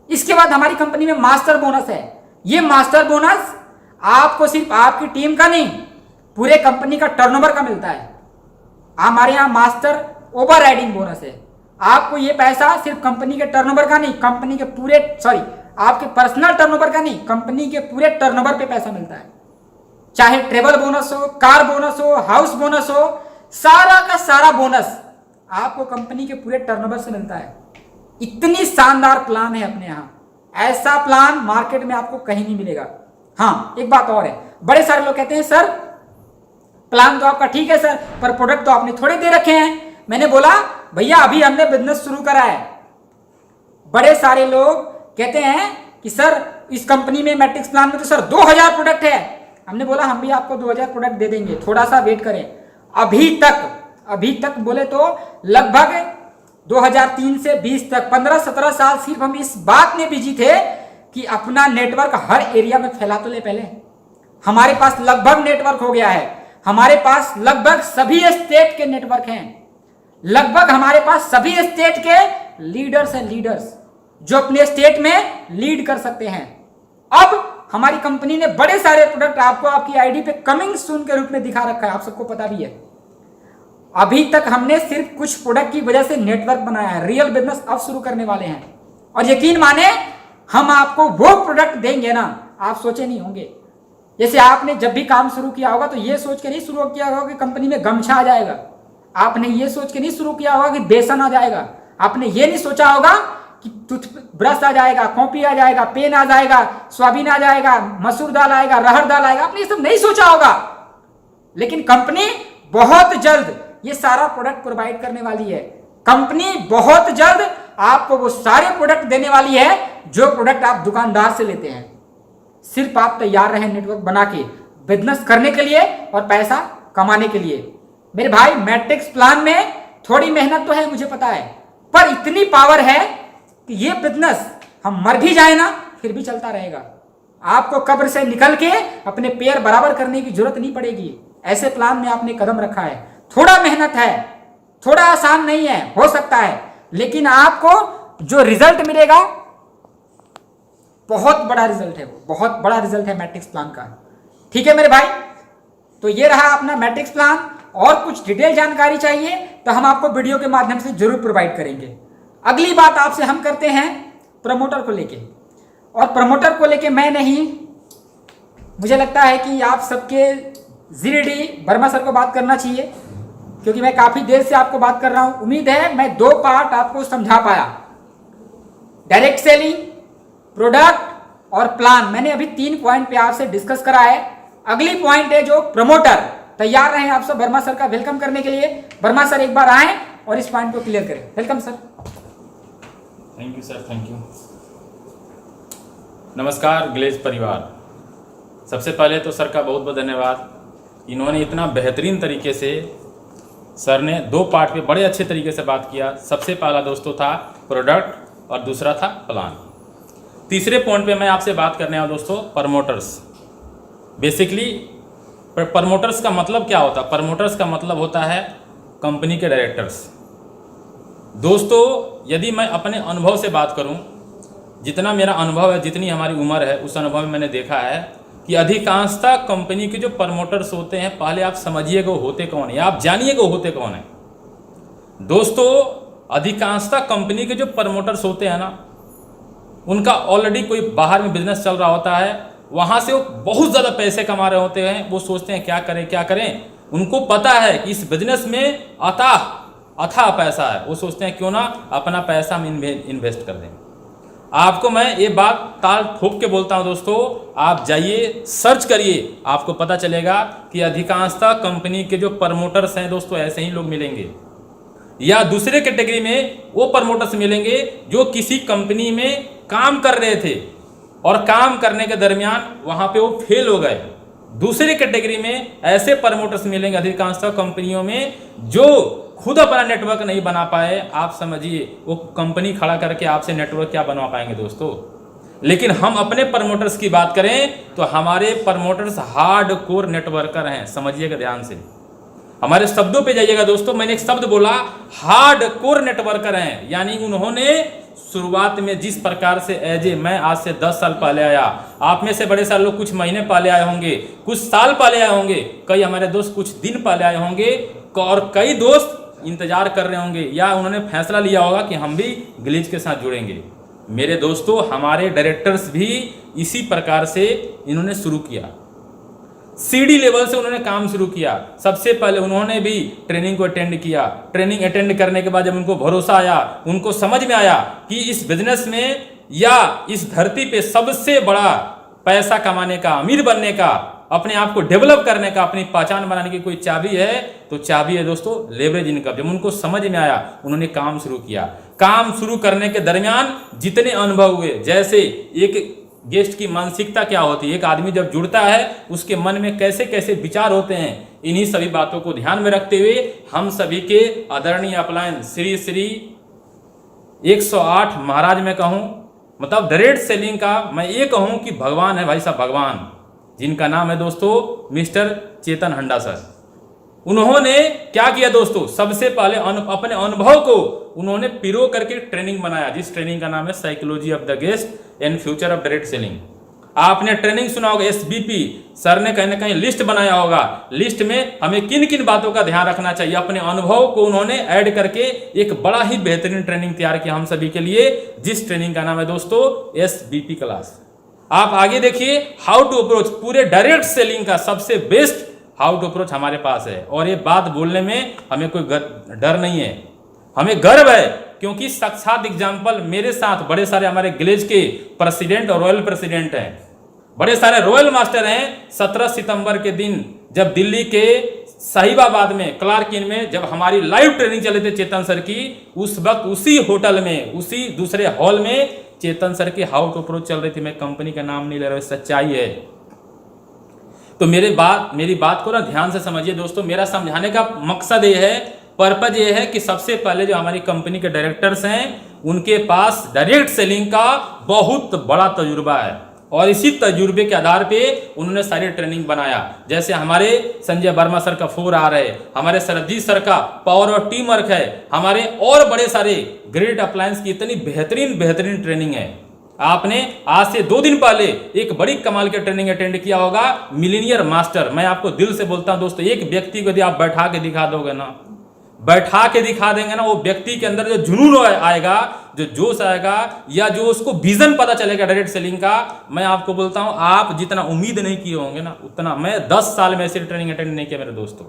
इसके बाद हमारी कंपनी में मास्टर बोनस है। ये मास्टर बोनस आपको सिर्फ आपकी टीम का नहीं, पूरे कंपनी का टर्नओवर का मिलता है। हमारे यहाँ मास्टर ओवर राइडिंग बोनस है। आपको ये पैसा सिर्फ कंपनी के टर्नओवर का नहीं, कंपनी के पूरे आपके पर्सनल टर्नओवर का नहीं, कंपनी के पूरे टर्नओवर पे पैसा मिलता है। चाहे ट्रेवल बोनस हो, कार बोनस हो, हाउस बोनस हो, सारा का सारा बोनस आपको कंपनी के पूरे टर्नओवर से मिलता है। इतनी शानदार प्लान है अपने यहाँ। ऐसा प्लान मार्केट में आपको कहीं नहीं मिलेगा। हाँ, एक बात और है, बड़े सारे लोग कहते हैं सर प्लान तो आपका ठीक है सर, पर प्रोडक्ट तो आपने थोड़े दे रखे हैं। मैंने बोला भैया अभी हमने बिजनेस शुरू करा है। बड़े सारे लोग कहते हैं कि सर इस कंपनी में मैट्रिक्स प्लान में तो सर 2000 प्रोडक्ट है। हमने बोला हम भी आपको 2000 प्रोडक्ट दे देंगे, थोड़ा सा वेट करें। अभी तक बोले तो लगभग 2003 से 20 तक 15-17 साल सिर्फ हम इस बात में बिजी थे कि अपना नेटवर्क हर एरिया में फैला तो ले। पहले हमारे पास लगभग नेटवर्क हो गया है। हमारे पास लगभग सभी स्टेट के नेटवर्क हैं। लगभग हमारे पास सभी स्टेट के लीडर्स हैं, लीडर्स जो अपने स्टेट में लीड कर सकते हैं। अब हमारी कंपनी ने बड़े सारे प्रोडक्ट आपको आपकी आईडी पे कमिंग सून के रूप में दिखा रखा है, आप सबको पता भी है। अभी तक हमने सिर्फ कुछ प्रोडक्ट की वजह से नेटवर्क बनाया है। रियल बिजनेस अब शुरू करने वाले हैं और यकीन माने हम आपको वो प्रोडक्ट देंगे ना, आप सोचे नहीं होंगे। जैसे आपने जब भी काम शुरू किया होगा तो ये सोच के नहीं शुरू किया होगा कि कंपनी में गमछा आ जाएगा। आपने ये सोच के नहीं शुरू किया होगा कि बेसन आ जाएगा। आपने ये नहीं सोचा होगा कि टूथब्रश आ जाएगा, कॉपी आ जाएगा, पेन आ जाएगा, सोयाबीन आ जाएगा, मसूर दाल आएगा, अरहर दाल आएगा। आपने ये सब नहीं सोचा होगा, लेकिन कंपनी बहुत जल्द ये सारा प्रोडक्ट प्रोवाइड करने वाली है। कंपनी बहुत जल्द आपको वो सारे प्रोडक्ट देने वाली है जो प्रोडक्ट आप दुकानदार से लेते हैं। सिर्फ आप तैयार रहे नेटवर्क बना के बिजनेस करने के लिए और पैसा कमाने के लिए। मेरे भाई मैट्रिक्स प्लान में थोड़ी मेहनत तो है, मुझे पता है, पर इतनी पावर है कि ये बिजनेस हम मर भी जाए ना फिर भी चलता रहेगा। आपको कब्र से निकल के अपने पैर बराबर करने की जरूरत नहीं पड़ेगी। ऐसे प्लान में आपने कदम रखा है। थोड़ा मेहनत है, थोड़ा आसान नहीं है, हो सकता है, लेकिन आपको जो रिजल्ट मिलेगा बहुत बड़ा रिजल्ट है। वो बहुत बड़ा रिजल्ट है मैट्रिक्स प्लान का। ठीक है मेरे भाई, तो ये रहा अपना मैट्रिक्स प्लान। और कुछ डिटेल जानकारी चाहिए तो हम आपको वीडियो के माध्यम से जरूर प्रोवाइड करेंगे। अगली बात आपसे हम करते हैं प्रमोटर को लेके, और प्रमोटर को लेके मैं नहीं, मुझे लगता है कि आप सबके जीडी वर्मा सर को बात करना चाहिए, क्योंकि मैं काफी देर से आपको बात कर रहा हूं। उम्मीद है मैं 2 पार्ट आपको समझा पाया। डायरेक्ट सेलिंग, प्रोडक्ट और प्लान, मैंने अभी 3 पॉइंट पे आपसे डिस्कस करा है। अगली पॉइंट है जो प्रमोटर। तैयार रहें आप सब वर्मा सर का वेलकम करने के लिए। वर्मा सर एक बार आए और इस पॉइंट को क्लियर करें। Welcome sir. Thank you sir, thank you. नमस्कार ग्लेज परिवार। सबसे पहले तो सर का बहुत बहुत धन्यवाद। इन्होंने इतना बेहतरीन तरीके से सर ने 2 पार्ट पे बड़े अच्छे तरीके से बात किया। सबसे पहला दोस्तों था प्रोडक्ट और दूसरा था प्लान। तीसरे पॉइंट पे मैं आपसे बात करने वाला दोस्तों प्रमोटर्स। बेसिकली प्रमोटर्स का मतलब क्या होता है? प्रमोटर्स का मतलब होता है कंपनी के डायरेक्टर्स। दोस्तों यदि मैं अपने अनुभव से बात करूं, जितना मेरा अनुभव है, जितनी हमारी उम्र है, उस अनुभव में मैंने देखा है कि अधिकांशतः कंपनी के जो प्रमोटर्स होते हैं, पहले आप समझिएगा वो होते कौन है या आप जानिएगा वो होते कौन है। दोस्तों अधिकांशतः कंपनी के जो प्रमोटर्स होते हैं ना, उनका ऑलरेडी कोई बाहर में बिजनेस चल रहा होता है, वहाँ से वो बहुत ज़्यादा पैसे कमा रहे होते हैं। वो सोचते हैं क्या करें क्या करें। उनको पता है कि इस बिजनेस में अथाह पैसा है। वो सोचते हैं क्यों ना अपना पैसा हम इन्वेस्ट कर दें। आपको मैं ये बात ताल ठोक के बोलता हूँ दोस्तों, आप जाइए सर्च करिए, आपको पता चलेगा कि अधिकांशतः कंपनी के जो प्रमोटर्स हैं दोस्तों ऐसे ही लोग मिलेंगे। या दूसरे कैटेगरी में वो प्रमोटर्स मिलेंगे जो किसी कंपनी में काम कर रहे थे और काम करने के दरमियान वहाँ पे वो फेल हो गए। दूसरी कैटेगरी में ऐसे प्रमोटर्स मिलेंगे अधिकांशतः कंपनियों में जो खुद अपना नेटवर्क नहीं बना पाए। आप समझिए वो कंपनी खड़ा करके आपसे नेटवर्क क्या बनवा पाएंगे दोस्तों। लेकिन हम अपने प्रमोटर्स की बात करें तो हमारे प्रमोटर्स हार्ड कोर नेटवर्कर हैं। समझिएगा ध्यान से, हमारे शब्दों पे जाइएगा दोस्तों। मैंने एक शब्द बोला, हार्ड कोर नेटवर्कर हैं, यानी उन्होंने शुरुआत में जिस प्रकार से मैं आज से 10 साल पहले आया, आप में से बड़े सारे लोग कुछ महीने पहले आए होंगे, कुछ साल पहले आए होंगे, कई हमारे दोस्त कुछ दिन पहले आए होंगे, और कई दोस्त इंतजार कर रहे होंगे, या उन्होंने फैसला लिया होगा कि हम भी ग्लिच के साथ जुड़ेंगे। मेरे दोस्तों, हमारे डायरेक्टर्स भी इसी प्रकार से इन्होंने शुरू किया, सीडी लेवल से उन्होंने काम शुरू किया। सबसे पहले उन्होंने भी ट्रेनिंग को अटेंड किया। ट्रेनिंग अटेंड करने के बाद जब उनको भरोसा आया, उनको समझ में आया कि इस बिजनेस में या इस धरती पे सबसे बड़ा पैसा कमाने का, अमीर बनने का, अपने आप को डेवलप करने का, अपनी पहचान बनाने की कोई चाबी है, तो चाबी है दोस्तों लेवरेज इनकम। जब उनको समझ में आया, उन्होंने काम शुरू किया। काम शुरू करने के दरमियान जितने अनुभव हुए, जैसे एक गेस्ट की मानसिकता क्या होती है, एक आदमी जब जुड़ता है उसके मन में कैसे कैसे विचार होते हैं, इन्हीं सभी बातों को ध्यान में रखते हुए हम सभी के आदरणीय अपलायन श्री 108 महाराज में कहूं, मतलब डायरेक्ट सेलिंग का मैं ये कहूं कि भगवान है भाई साहब, भगवान, जिनका नाम है दोस्तों मिस्टर चेतन हंडा सर। उन्होंने क्या किया दोस्तों, सबसे पहले अपने अनुभव को उन्होंने पिरो करके ट्रेनिंग बनाया, जिस ट्रेनिंग का नाम है psychology of the guest and future of direct selling. आपने ट्रेनिंग सुना होगा, एसबीपी सर ने कहीं ना कहीं लिस्ट बनाया होगा। लिस्ट में हमें किन किन बातों का ध्यान रखना चाहिए, अपने अनुभव को उन्होंने ऐड करके एक बड़ा ही बेहतरीन ट्रेनिंग तैयार किया हम सभी के लिए, जिस ट्रेनिंग का नाम है दोस्तों एसबीपी क्लास। आप आगे देखिए, हाउ टू अप्रोच, पूरे डायरेक्ट सेलिंग का सबसे बेस्ट हाउ टू अप्रोच हमारे पास है। और ये बात बोलने में हमें कोई डर नहीं है, हमें गर्व है, क्योंकि साक्षात एग्जाम्पल मेरे साथ बड़े सारे हमारे ग्लेज के प्रेसिडेंट और रॉयल प्रेसिडेंट हैं, बड़े सारे रॉयल मास्टर हैं। 17 सितंबर के दिन जब दिल्ली के साहिबाबाद में क्लार्क इन में जब हमारी लाइव ट्रेनिंग चले थे चेतन सर की, उस वक्त उसी होटल में, उसी दूसरे हॉल में चेतन सर की हाउ टू अप्रोच चल रही थी। मैं कंपनी का नाम नहीं ले रहा, सच्चाई है। तो मेरी बात को ना ध्यान से समझिए दोस्तों। मेरा समझाने का मकसद ये है, पर्पज ये है कि सबसे पहले जो हमारी कंपनी के डायरेक्टर्स हैं, उनके पास डायरेक्ट सेलिंग का बहुत बड़ा तजुर्बा है, और इसी तजुर्बे के आधार पे उन्होंने सारी ट्रेनिंग बनाया। जैसे हमारे संजय वर्मा सर का 4R है, हमारे सरजीत सर का पावर और टीम वर्क है, हमारे और बड़े सारे ग्रेट अप्लायंस की इतनी बेहतरीन ट्रेनिंग है। आपने आज से 2 दिन पहले एक बड़ी कमाल की ट्रेनिंग अटेंड किया होगा, मिलीनियर मास्टर। मैं आपको दिल से बोलता हूं दोस्तों, एक व्यक्ति को यदि आप बैठा के दिखा दोगे ना, बैठा के दिखा देंगे ना, वो व्यक्ति के अंदर जो जुनून आएगा, जो जोश आएगा, या जो उसको विजन पता चलेगा डायरेक्ट सेलिंग का, मैं आपको बोलता हूं आप जितना उम्मीद नहीं किए होंगे ना, उतना मैं 10 साल में ऐसी ट्रेनिंग अटेंड नहीं किया मेरे दोस्तों।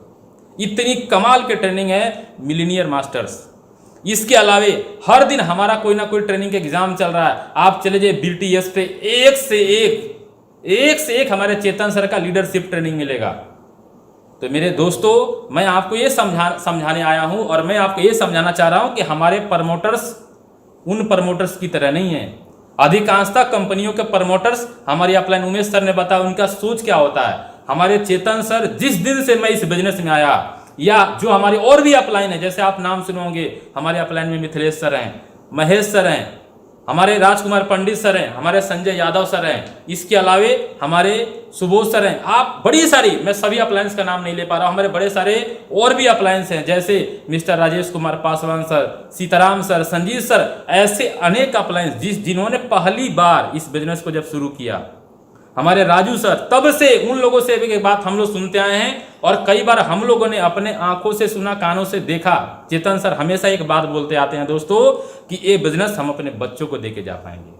इतनी कमाल की ट्रेनिंग है मिलीनियर मास्टर्स। इसके अलावे हर दिन हमारा कोई ना कोई ट्रेनिंग के एग्जाम चल रहा है। आप चले जाइए BTS पे, एक से एक हमारे चेतन सर का लीडरशिप ट्रेनिंग मिलेगा। तो मेरे दोस्तों, मैं आपको ये समझाने आया हूं, और मैं आपको ये समझाना चाह रहा हूं कि हमारे प्रमोटर्स उन प्रमोटर्स की तरह नहीं है। अधिकांशतः कंपनियों के प्रमोटर्स, हमारे अपलाइन उमेश सर ने बताया उनका सोच क्या होता है। हमारे चेतन सर, जिस दिन से मैं इस बिजनेस में आया, या जो हमारे और भी अपलाइन है, जैसे आप नाम सुनोगे, हमारे अपलाइन में मिथिलेश सर हैं, महेश सर हैं, हमारे राजकुमार पंडित सर हैं, हमारे संजय यादव सर हैं, इसके अलावे हमारे सुबोध सर हैं। आप बड़ी सारी, मैं सभी अप्लायंस का नाम नहीं ले पा रहा हूं, हमारे बड़े सारे और भी अप्लायंस हैं, जैसे mister Rajesh Kumar Paswan sir, Sitaram sir, Sanjeet sir, ऐसे अनेक अप्लायंस जिन्होंने पहली बार इस बिजनेस को जब शुरू किया। हमारे राजू सर, तब से उन लोगों से भी एक बात हम लोग सुनते आए हैं, और कई बार हम लोगों ने अपने आंखों से सुना, कानों से देखा। चेतन सर हमेशा एक बात बोलते आते हैं दोस्तों कि ये बिजनेस हम अपने बच्चों को देके जा पाएंगे,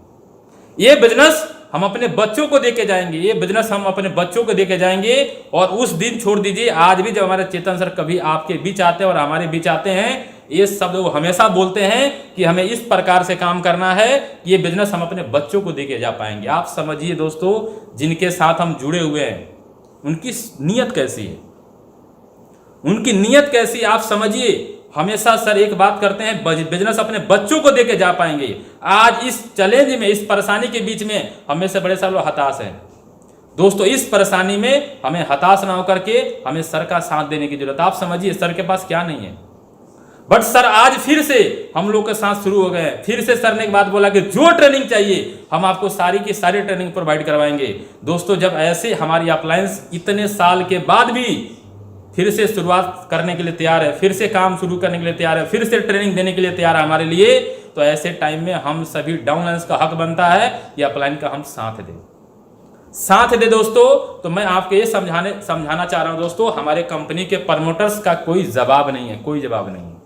ये बिजनेस हम अपने बच्चों को देके जाएंगे, ये बिजनेस हम अपने बच्चों को देके जाएंगे। और उस दिन छोड़ दीजिए, आज भी जब हमारे चेतन सर कभी आपके बीच आते हैं और हमारे बीच आते हैं, ये शब्द वो हमेशा बोलते हैं कि हमें इस प्रकार से काम करना है कि ये बिजनेस हम अपने बच्चों को देके जा पाएंगे। आप समझिए दोस्तों, जिनके साथ हम जुड़े हुए हैं, उनकी नीयत कैसी है, उनकी नीयत कैसी, आप समझिए। हमेशा सर एक बात करते हैं, बिजनेस अपने बच्चों को देके जा पाएंगे। आज इस चैलेंज में, इस परेशानी के बीच में हमें से बड़े सारे लोग हताश हैं दोस्तों। इस परेशानी में हमें हताश ना होकर के हमें सर का साथ देने की जरूरत। आप समझिए सर के पास क्या नहीं है, बट सर आज फिर से हम लोग के साथ शुरू हो गए। फिर से सर ने एक बात बोला कि जो ट्रेनिंग चाहिए हम आपको सारी की सारी ट्रेनिंग प्रोवाइड करवाएंगे। दोस्तों, जब ऐसे हमारी अप्लायंस इतने साल के बाद भी फिर से शुरुआत करने के लिए तैयार है, फिर से काम शुरू करने के लिए तैयार है, फिर से ट्रेनिंग देने के लिए तैयार है हमारे लिए, तो ऐसे टाइम में हम सभी डाउनलाइंस का हक बनता है या अपलाइन का हम साथ दे दोस्तों। तो मैं आपको ये समझाना चाह रहा हूं दोस्तों, हमारे कंपनी के प्रमोटर्स का कोई जवाब नहीं है, कोई जवाब नहीं है।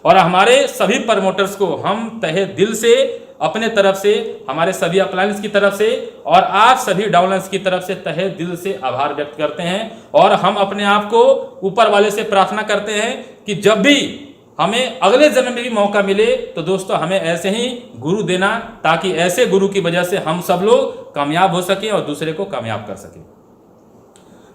और हमारे सभी प्रमोटर्स को हम तहे दिल से अपने तरफ से, हमारे सभी अपलाइंस की तरफ से और आप सभी डाउनलाइंस की तरफ से तहे दिल से आभार व्यक्त करते हैं। और हम अपने आप को ऊपर वाले से प्रार्थना करते हैं कि जब भी हमें अगले जन्म में भी मौका मिले तो दोस्तों हमें ऐसे ही गुरु देना, ताकि ऐसे गुरु की वजह से हम सब लोग कामयाब हो सके और दूसरे को कामयाब कर सके।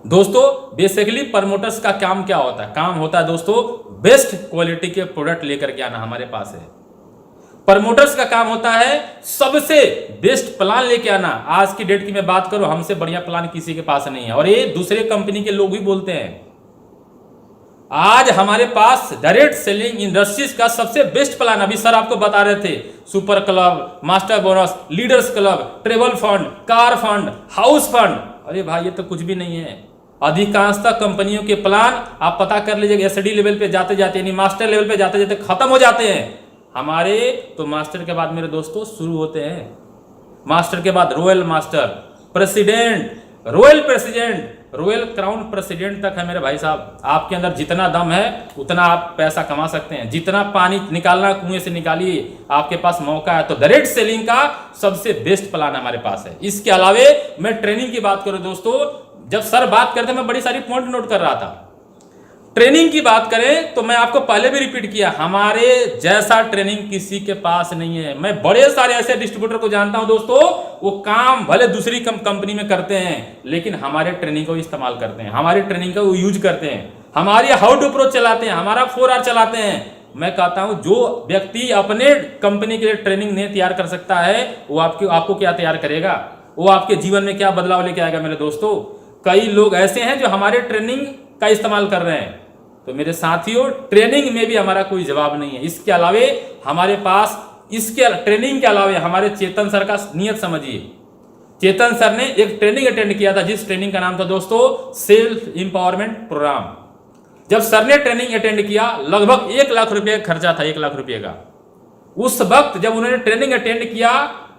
दोस्तों बेसिकली प्रमोटर्स का काम क्या होता है? काम होता है दोस्तों बेस्ट क्वालिटी के प्रोडक्ट लेकर के आना हमारे पास है। प्रमोटर्स का काम होता है सबसे बेस्ट प्लान लेके आना। आज की डेट की मैं बात करूं, हमसे बढ़िया प्लान किसी के पास नहीं है, और ये दूसरे कंपनी के लोग भी बोलते हैं। आज हमारे पास डायरेक्ट सेलिंग इंडस्ट्रीज का सबसे बेस्ट प्लान, अभी सर आपको बता रहे थे, super club, master bonus, leaders club, travel fund, car fund, house fund. अरे भाई ये तो कुछ भी नहीं है। अधिकांशतः कंपनियों के प्लान आप पता कर लीजिएगा, एसडी लेवल पे जाते जाते यानी मास्टर लेवल पे जाते जाते खत्म हो जाते हैं। हमारे तो मास्टर के बाद मेरे दोस्तों शुरू होते हैं, मास्टर के बाद royal master, president, royal president, royal crown president तक है मेरे भाई साहब। आपके अंदर जितना दम है उतना आप पैसा कमा सकते हैं, जितना पानी निकालना कुएं से निकालिए, आपके पास मौका है। तो डायरेक्ट सेलिंग का सबसे बेस्ट प्लान हमारे पास है। इसके अलावे मैं ट्रेनिंग की बात करूं दोस्तों, जब सर बात करते मैं बड़ी सारी पॉइंट नोट कर रहा था। ट्रेनिंग की बात करें तो मैं आपको पहले भी रिपीट किया, हमारे जैसा ट्रेनिंग किसी के पास नहीं है। मैं बड़े सारे ऐसे डिस्ट्रीब्यूटर को जानता हूं दोस्तों, वो काम भले दूसरी कंपनी में करते हैं लेकिन हमारे ट्रेनिंग को इस्तेमाल करते हैं, हमारी ट्रेनिंग का वो यूज करते हैं, हमारी हाउ टू अप्रोच चलाते हैं, हमारा 4R चलाते हैं। मैं कहता हूं जो व्यक्ति अपने कंपनी के लिए ट्रेनिंग नहीं तैयार कर सकता है वो आपको क्या तैयार करेगा, वो आपके जीवन में क्या बदलाव लेके आएगा मेरे दोस्तों। कई लोग ऐसे हैं जो हमारे ट्रेनिंग का इस्तेमाल कर रहे हैं। तो मेरे साथियों ट्रेनिंग में भी हमारा कोई जवाब नहीं है। इसके अलावे हमारे पास, इसके ट्रेनिंग के अलावे हमारे चेतन सर का नियत समझिए। चेतन सर ने एक ट्रेनिंग अटेंड किया था, जिस ट्रेनिंग का नाम था दोस्तों सेल्फ इंपावरमेंट प्रोग्राम। जब सर ने ट्रेनिंग अटेंड किया, लगभग 1 लाख रुपए का खर्चा था, 1 लाख रुपए का। उस वक्त जब उन्होंने ट्रेनिंग अटेंड किया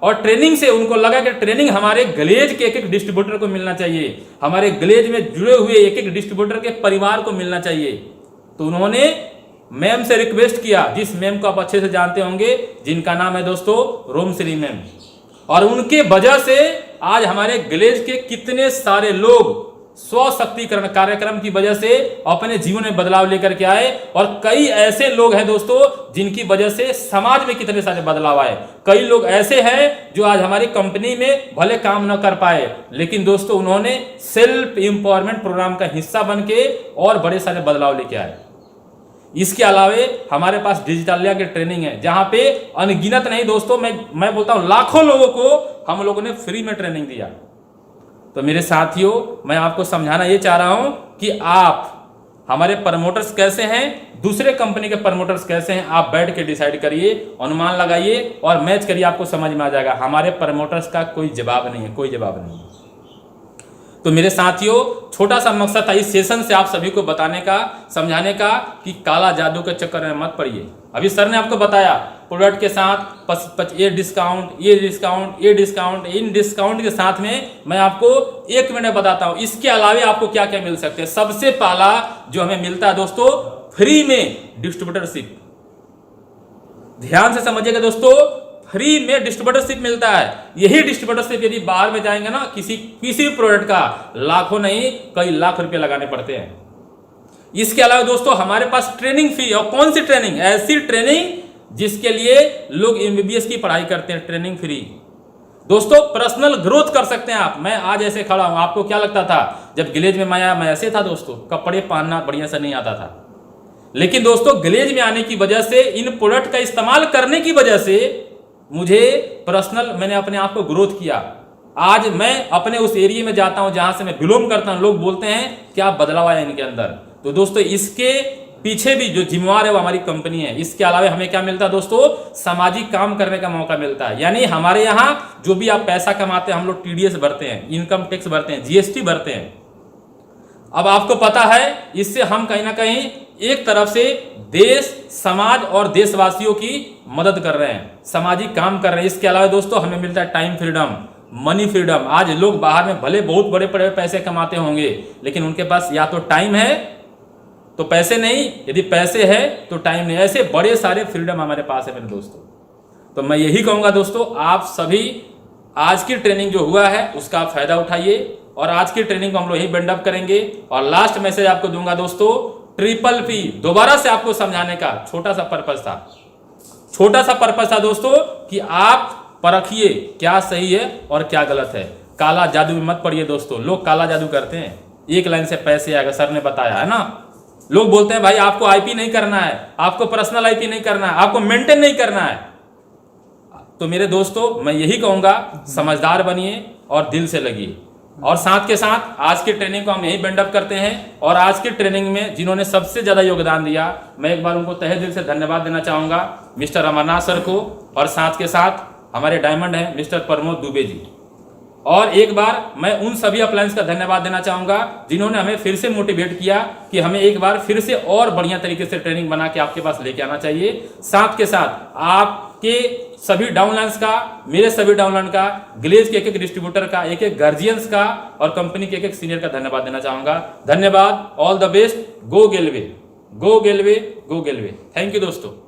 और ट्रेनिंग से उनको लगा कि ट्रेनिंग हमारे ग्लेज के एक डिस्ट्रीब्यूटर को मिलना चाहिए, हमारे ग्लेज में जुड़े हुए एक डिस्ट्रीब्यूटर के परिवार को मिलना चाहिए, तो उन्होंने मैम से रिक्वेस्ट किया, जिस मैम को आप अच्छे से जानते होंगे, जिनका नाम है दोस्तों रोमश्री मैम। और उनके वजह से आज हमारे ग्लेज के कितने सारे लोग स्वशक्तिकरण कार्यक्रम की वजह से अपने जीवन में बदलाव लेकर के आए। और कई ऐसे लोग हैं दोस्तों जिनकी वजह से समाज में कितने सारे बदलाव आए। कई लोग ऐसे हैं जो आज हमारी कंपनी में भले काम न कर पाए, लेकिन दोस्तों उन्होंने सेल्फ एम्पावरमेंट प्रोग्राम का हिस्सा बन के और बड़े सारे बदलाव लेके आए। इसके अलावे हमारे पास डिजिटलिया की ट्रेनिंग है, जहां पे अनगिनत नहीं दोस्तों, मैं बोलता हूं लाखों लोगों को हम लोगों ने फ्री में ट्रेनिंग दिया। तो मेरे साथियों मैं आपको समझाना ये चाह रहा हूं कि आप, हमारे प्रमोटर्स कैसे हैं, दूसरे कंपनी के प्रमोटर्स कैसे हैं, आप बैठ के डिसाइड करिए, अनुमान लगाइए और मैच करिए, आपको समझ में आ जाएगा। हमारे प्रमोटर्स का कोई जवाब नहीं है, कोई जवाब नहीं है। तो मेरे साथियों छोटा सा मकसद था इस सेशन से आप सभी को बताने का, समझाने का कि काला जादू के चक्कर में मत पड़िए। अभी सर ने आपको बताया प्रोडक्ट के साथ ये डिस्काउंट, ये डिस्काउंट, ये डिस्काउंट, इन डिस्काउंट के साथ में मैं आपको 1 मिनट बताता हूं इसके अलावे आपको क्या क्या मिल सकते हैं। सबसे पहला जो हमें मिलता है दोस्तों फ्री में डिस्ट्रीब्यूटरशिप। ध्यान से समझिएगा दोस्तों, फ्री में डिस्ट्रीब्यूटरशिप मिलता है। यही डिस्ट्रीब्यूटरशिप यदि बाहर में जाएंगे ना, किसी भी प्रोडक्ट का लाखों नहीं कई लाख रुपए लगाने पड़ते हैं। इसके अलावा दोस्तों हमारे पास ट्रेनिंग फी, और कौन सी ट्रेनिंग, ऐसी ट्रेनिंग जिसके लिए लोग MBBS की पढ़ाई करते हैं, ट्रेनिंग फ्री। दोस्तों पर्सनल ग्रोथ कर सकते हैं आप। मैं आज ऐसे खड़ा हूं, आपको क्या लगता था जब ग्लेज में मैं आया? मैं ऐसे था दोस्तों, कपड़े पहनना बढ़िया से नहीं आता था, लेकिन दोस्तों ग्लेज में आने की वजह से, इन प्रोडक्ट का इस्तेमाल करने की वजह से मुझे पर्सनल, मैंने अपने आप को ग्रोथ किया। आज मैं अपने उस एरिया में जाता हूं जहां से मैं बिलोंग करता हूं, लोग बोलते हैं क्या बदलाव आया इनके अंदर। तो दोस्तों इसके पीछे भी जो जिम्मेवार है वो हमारी कंपनी है। इसके अलावा हमें क्या मिलता है दोस्तों, सामाजिक काम करने का मौका मिलता है। यानी हमारे यहाँ जो भी आप पैसा कमाते हैं, हम लोग TDS भरते हैं, इनकम टैक्स भरते हैं, GST भरते हैं। अब आपको पता है इससे हम कहीं ना कहीं एक तरफ से देश, समाज और देशवासियों की मदद कर रहे हैं, सामाजिक काम कर रहे हैं। इसके अलावा दोस्तों हमें मिलता है टाइम फ्रीडम, मनी फ्रीडम। आज लोग बाहर में भले बहुत बड़े बड़े पैसे कमाते होंगे, लेकिन उनके पास या तो टाइम है तो पैसे नहीं, यदि पैसे है तो टाइम नहीं। ऐसे बड़े सारे फ्रीडम हमारे पास है मेरे दोस्तों। तो मैं यही कहूंगा दोस्तों, आप सभी आज की ट्रेनिंग जो हुआ है उसका आप फायदा उठाइए और आज की ट्रेनिंग को हम लोग यही बेंड अप करेंगे। और लास्ट मैसेज आपको दूंगा दोस्तों, ट्रिपल पी दोबारा से आपको समझाने का छोटा सा पर्पस था दोस्तों, कि आप परखिए क्या सही है और क्या गलत है। काला जादू में मत पड़िए दोस्तों, लोग काला जादू करते हैं, एक लाइन से पैसे आएगा, सर ने बताया है ना। लोग बोलते हैं भाई आपको आईपी नहीं करना है, आपको पर्सनल आईपी नहीं करना है, आपको मेंटेन नहीं करना है। तो मेरे दोस्तों मैं यही कहूंगा, समझदार बनिए और दिल से लगिए। और साथ के साथ आज की ट्रेनिंग को हम यही बेंड अप करते हैं। और आज की ट्रेनिंग में जिन्होंने सबसे ज्यादा योगदान दिया, मैं एक बार उनको तहे दिल से धन्यवाद देना चाहूंगा, मिस्टर अमरनाथ सर को, और साथ के साथ हमारे डायमंड हैं मिस्टर प्रमोद दुबे जी। और एक बार मैं उन सभी अपलायंस का धन्यवाद देना चाहूंगा जिन्होंने हमें फिर से मोटिवेट किया कि हमें एक बार फिर से और बढ़िया तरीके से ट्रेनिंग बना के आपके पास लेके आना चाहिए। साथ के साथ आपके सभी डाउनलाइंस का, मेरे सभी डाउनलाइन का, ग्लेज के एक डिस्ट्रीब्यूटर का, एक गार्जियंस का और कंपनी के एक सीनियर का धन्यवाद देना चाहूंगा। धन्यवाद, ऑल द बेस्ट, गो गेलवे, गो गेलवे, गो गेलवे। थैंक यू दोस्तों।